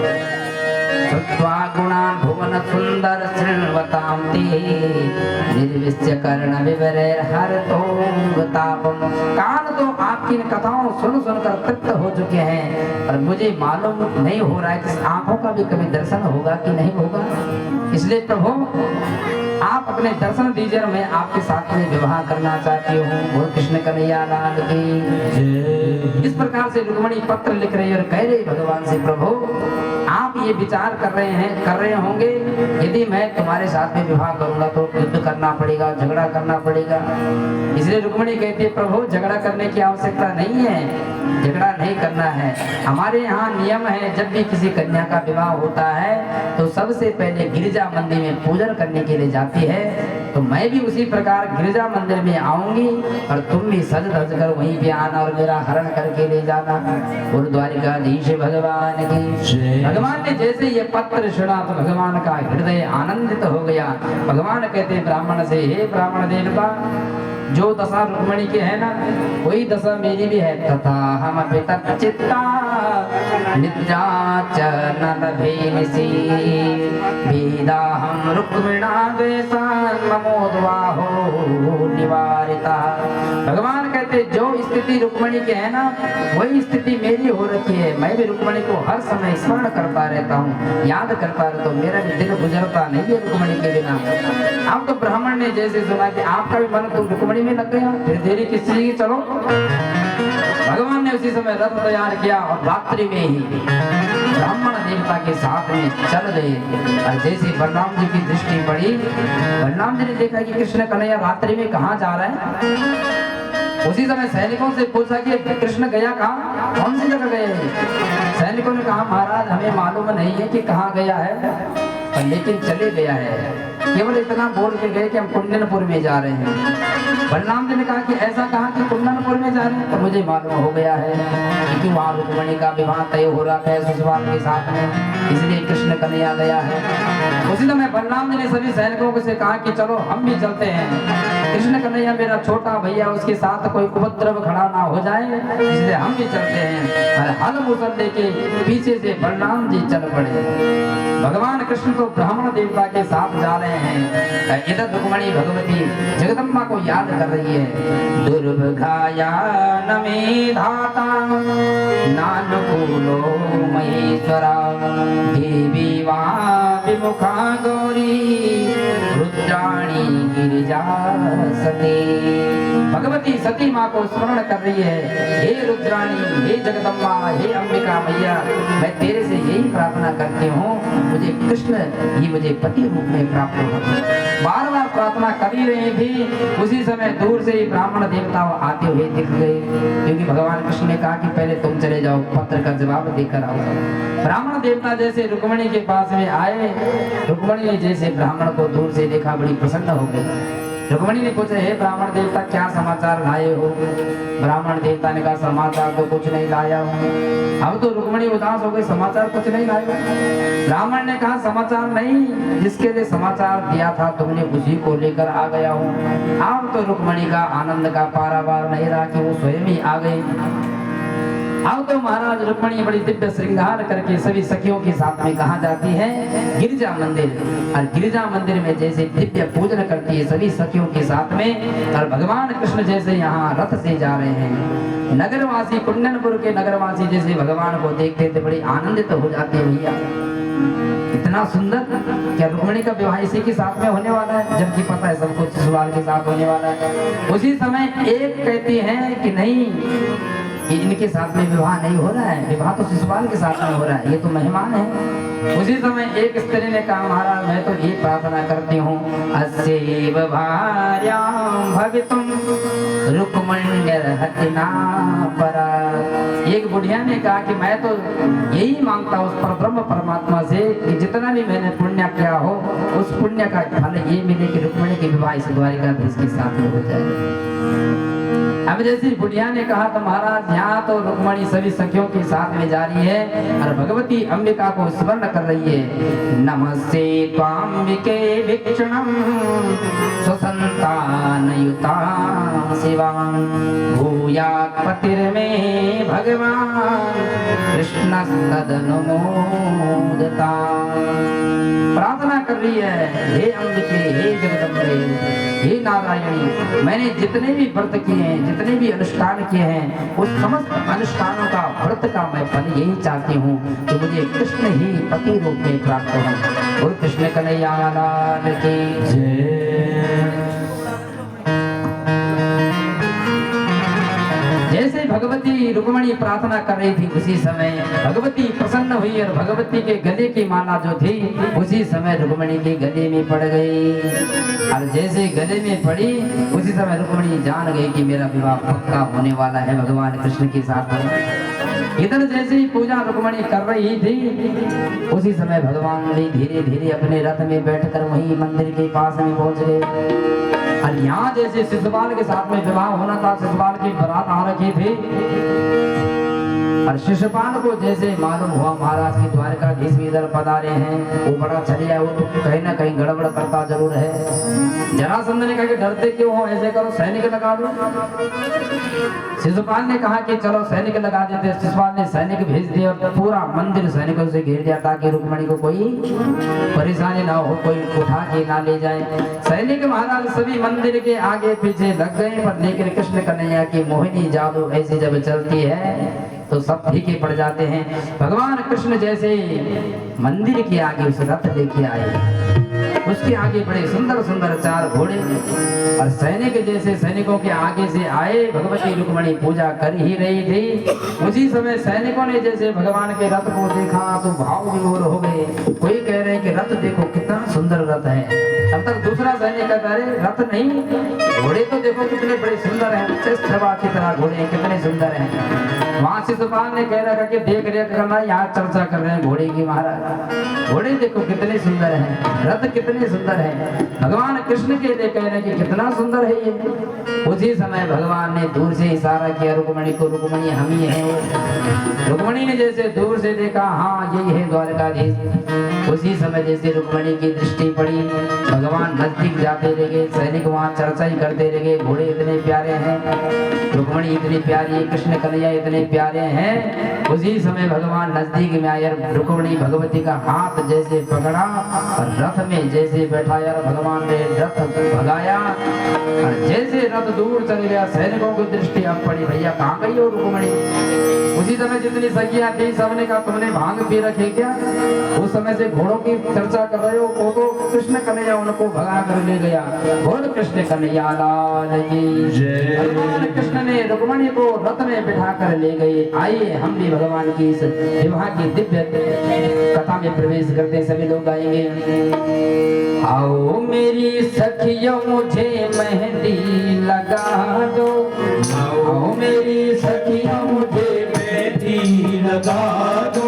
श्रुत्वा गुणान भुवन सुंदर शृण्वतां ते निर्विश्य कर्ण विवरेर हरतोंगतापम। कान तो आपकी कथाओं सुन सुनकर तृप्त हो चुके हैं, और मुझे मालूम नहीं हो रहा है कि आंखों का भी कभी दर्शन होगा कि नहीं होगा। इसलिए प्रभु, आप अपने दर्शन दीजिए, मैं आपके साथ में विवाह करना चाहती हूँ। बोल कृष्ण कन्हैया लाल की। इस प्रकार से रुक्मिणी पत्र लिख रही है और कह रही भगवान से, प्रभु आप ये विचार कर रहे होंगे यदि मैं तुम्हारे साथ में विवाह करूंगा तो युद्ध करना पड़ेगा, झगड़ा करना पड़ेगा। इसलिए रुक्मिणी कहती है प्रभु झगड़ा करने की आवश्यकता नहीं है, झगड़ा नहीं करना है। हमारे यहाँ नियम है जब भी किसी कन्या का विवाह होता है तो सबसे पहले गिरिजा मंदिर में पूजन करने के लिए जाती है। तो मैं भी उसी प्रकार गिरिजा मंदिर में आऊंगी और तुम भी सज धज कर वहीं पे आना और मेरा हरण करके ले जाना। गुरुद्वारिकाधीश भगवान की। भगवान ने जैसे ये पत्र सुना तो भगवान का हृदय आनंदित हो गया। भगवान कहते ब्राह्मण से, हे ब्राह्मण देवता, जो दशा रुक्मिणी के है ना वही दशा मेरी भी है। तथा हम चित्ता निद्राचनदभेनिसी वेदा हम रुक्मिणा द्वेषान् ममोद्वाहो निवारिता। भगवान कहते जो स्थिति रुक्मिणी के है ना वही स्थिति मेरी हो रखी है। मैं भी रुक्मिणी को हर समय स्मरण करता रहता हूँ, याद करता रहता हूँ, मेरा भी दिल गुजरता नहीं है रुक्मिणी के बिना। अब तो ब्राह्मण ने जैसे सुना कि आपका भी मन तो रुक्मिणी में लग गया, फिर देरी किस चीज की, चलो। भगवान ने उसी समय रथ तैयार किया और रात्रि में ही ब्राह्मण देवता के साथ में चल गए। और जैसे बलराम जी की दृष्टि पड़ी, बलराम जी ने देखा कि कृष्ण कन्हैया रात्रि में कहाँ जा रहा है। उसी समय सैनिकों से पूछा कि कृष्ण गया कहाँ, कौन सी जगह गए। सैनिकों ने कहा महाराज हमें मालूम नहीं है कि कहाँ गया है, लेकिन चले गया है। केवल इतना बोल के गए कि हम कुंदनपुर में जा रहे हैं। बलराम जी ने कहा कि ऐसा कहा कि कुंदनपुर में जा रहे हैं, तो मुझे मालूम हो गया है कि वहाँ रुक्मिणी का विवाह तय हो रहा है सुसवाल के साथ में, इसलिए कृष्ण कन्हैया गया है। उसी समय बलराम जी ने सभी सैनिकों से कहा कि चलो हम भी चलते हैं। कृष्ण कन्हैया मेरा छोटा भैया, उसके साथ कोई उपद्रव खड़ा ना हो जाए, इसलिए हम भी चलते हैं। और हल मुसल लेके पीछे से बलराम जी चल पड़े। भगवान कृष्ण तो ब्राह्मण देवता के साथ जा रहे हैं। इधर रुक्मिणी भगवती जगदम्बा को याद कर रही है। दुर्भाया नमे धाता नानुकूलो महेश्वरा देवी वा विमुखा गौरी रुद्राणी गिरिजा सती। भगवती सती माँ को स्मरण कर रही है। हे रुद्राणी, हे जगदम्बा, हे अंबिका मैया, मैं तेरे से यही प्रार्थना करती हूँ मुझे कृष्ण ही मुझे पति रूप में प्राप्त हो। बार बार प्रार्थना कर ही रही थी। उसी समय दूर से ही ब्राह्मण देवता आते हुए दिख गए, क्योंकि भगवान कृष्ण ने कहा कि पहले तुम चले जाओ, पत्र का जवाब देकर आओ। ब्राह्मण देवता जैसे रुक्मिणी के पास में आए, रुक्मिणी ने जैसे ब्राह्मण को दूर से देखा बड़ी प्रसन्न हो गई। रुक्मिणी ने पूछा हे ब्राह्मण देवता क्या समाचार लाए हो। ब्राह्मण देवता ने कहा समाचार तो कुछ नहीं लाया हूँ। अब तो रुक्मिणी उदास हो गई, समाचार कुछ नहीं लाए हो। ब्राह्मण ने कहा समाचार नहीं, जिसके लिए समाचार दिया था तुमने उसी को लेकर आ गया हूँ। अब तो रुक्मिणी का आनंद का पारावार नहीं रहा कि वो स्वयं ही आ गई। अब तो महाराज रुक्मिणी बड़ी दिव्य श्रृंगार करके सभी सखियों के साथ में कहा जाती है गिरिजा मंदिर। और गिरिजा मंदिर में जैसे दिव्य पूजन करती है सभी सखियों के साथ में। और भगवान कृष्ण जैसे यहाँ रथ से जा रहे हैं। नगरवासी, कुंदनपुर के नगरवासी जैसे भगवान को देखते थे बड़ी आनंदित हो जाते हैं। भैया इतना सुंदर, क्या रुक्मिणी का विवाह इसी के साथ में होने वाला है, जबकि पता है सबको ससुराल के साथ होने वाला है। उसी समय एक कहती है कि नहीं, इनके साथ में विवाह नहीं हो रहा है, विवाह तो ससुराल के साथ में हो रहा है, ये तो मेहमान है। उसी समय एक स्त्री ने कहा महाराज मैं तो ये प्रार्थना करती हूँ अस्यैव भार्यां भवितुं रुक्मिण्यर्हतिना परा। एक बुढ़िया ने कहा कि मैं तो यही मांगता हूँ उस पर ब्रह्म परमात्मा से कि जितना भी मैंने पुण्य किया हो उस पुण्य का फल ये मिले कि रुक्मिणी के विवाह इस द्वारिकाधीश के साथ में हो जाए। अब जैसे बुढ़िया ने कहा तो महाराज यहाँ तो रुक्मिणी सभी सखियों के साथ में जा रही है और भगवती अंबिका को स्मरण कर रही है। नमस्ते त्वाम्बिके वीक्षणं स्वसंतानयुता शिवां भूयात् पतिर्मे भगवान कृष्णस्तदनुमोदता। प्रार्थना कर रही है हे अंबिके, हे जगदम्बे, हे नारायणी, मैंने जितने भी व्रत किए हैं, जितने भी अनुष्ठान किए हैं, उस समस्त अनुष्ठानों का व्रत का मैं फल यही चाहती हूँ कि मुझे कृष्ण ही पति रूप में प्राप्त हो। और कृष्ण कन्हैया लाल की जय। जैसे भगवती रुक्मणी प्रार्थना कर रही थी उसी समय भगवती प्रसन्न हुई और भगवती के गले की माला जो थी उसी समय रुक्मणी के गले में पड़ गई। और जैसे गले में पड़ी उसी समय रुक्मणी जान गई कि मेरा विवाह पक्का होने वाला है भगवान कृष्ण के साथ। इधर जैसे ही पूजा रुक्मणी कर रही थी उसी समय भगवान भी धीरे धीरे अपने रथ में बैठकर वहीं मंदिर के पास में पहुंच गए। और यहाँ जैसे शिशुपाल के साथ में विवाह होना था, शिशुपाल की बारात आ रखी थी और शिशुपाल को जैसे मालूम हुआ महाराज की द्वारकाधीश भी इधर पधारे हैं, वो बड़ा चलिया, वो तो कहीं ना कहीं गड़बड़ करता जरूर है। जरासंध ने कहा कि डरते क्यों हो, ऐसे करो सैनिक लगा दो। शिशुपाल ने कहा कि चलो सैनिक लगा देते। शिशुपाल ने सैनिक भेज दिए और पूरा मंदिर सैनिकों से घेर दिया ताकि रुक्मणी को कोई परेशानी ना हो, कोई उठा के ना ले जाए। सैनिक महाराज सभी मंदिर के आगे पीछे लग गए, पर लेकिन कृष्ण कन्हैया की मोहिनी जादू ऐसी जब चलती है तो सब फीके पड़ जाते हैं। भगवान कृष्ण जैसे मंदिर के आगे उस रथ लेके आए, उसके आगे बड़े सुंदर सुंदर 4 घोड़े और सैनिक जैसे सैनिकों के आगे से आए। भगवती रुक्मणी पूजा कर ही रही थी, उसी समय सैनिकों ने जैसे भगवान के रथ को देखा तो भाव विभोर हो गए। कोई कह रहे हैं कि रथ देखो कितना सुंदर रथ है। तब तक दूसरा सैनिक कहता है रथ नहीं, घोड़े तो देखो कितने बड़े सुंदर हैं, की तरह घोड़े हैं, कितने सुंदर हैं। वहां शिशुपाल ने कह रखा कि देख रेख करना, यहाँ चर्चा कर रहे हैं घोड़े की महाराज। घोड़े देखो कितने सुंदर हैं, रथ कितने सुंदर हैं। भगवान कृष्ण के लिए कह रहे कि कितना सुंदर है ये। उसी समय भगवान ने दूर से इशारा किया रुक्मणी को, रुक्मणी हम ही हैं वो। रुक्मणी ने जैसे दूर से देखा, हाँ यही है द्वारकाधीश। उसी समय जैसे रुक्मणी की दृष्टि पड़ी, भगवान नजदीक जाते रहे, सैनिक वहां चर्चा ही करते रहे, घोड़े इतने प्यारे हैं, रुक्मणी इतनी प्यारी है, कृष्ण कन्हैया इतने प्यारे हैं। उसी समय भगवान नजदीक में आए, रुक्मणी भगवती का हाथ जैसे पकड़ा और रथ में जैसे बैठाया, भगवान ने रथ भगाया और जैसे रथ दूर चल गया, सैनिकों की दृष्टि अब पड़ी, भैया कहाँ गई हो रुक्मणी। उसी समय जितनी सखियां थी सबने कहा तुमने भांग पी रखी क्या। उस समय से घोड़ों की चर्चा कर रहे हो, तो कृष्ण कन्हैया उनको भगा कर ले गया। बोल कृष्ण कन्हैया लाल की जय। भगवान कृष्ण ने रुक्मणी को रथ में बिठा कर ले गए। आइए हम भी भगवान की इस विवाह की दिव्य कथा में प्रवेश करते, सभी लोग गाएंगे। आओ मेरी सखियों मुझे मेहंदी लगा दो, आओ मेरी सखियों मुझे मेहंदी लगा दो,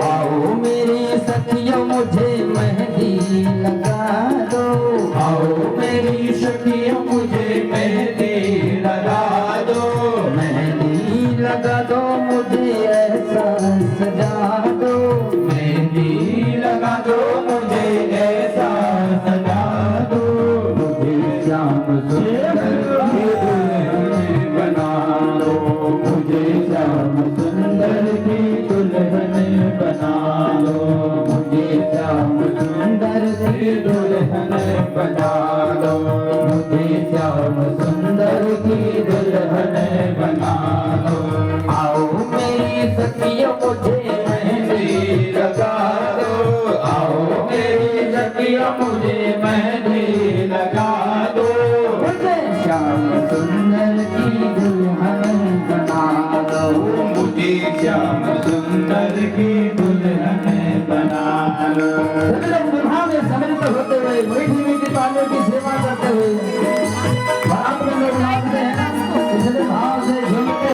आओ मेरी सखियों मुझे मेहंदी लगा दो, आओ मेरी सखियों मुझे मेहंदी लगा दो, मेहंदी लगा दो मुझे ऐसा सजा दो, मेहंदी लगा दो मुझे ऐसा सजा दो, मुझे श्याम सुंदर की दुल्हन बना दो, मुझे श्याम सुंदर की दुल्हन बना दो, मुझे श्याम सुंदर की दुल्हन बना दो, मुझे श्याम सुंदर की दुल्हन बना दो। आओ मेरी सखियों मुझे मेहंदी लगा दो, आओ मेरी सखियों मुझे मेहंदी लगा दो, मुझे श्याम सुंदर की दुल्हन बना दो, मुझे श्याम सुंदर की दुल्हन बना दो। विवाह में सम्मिलित होते हुए मीठी मीठी तालियों की सेवा करते हुए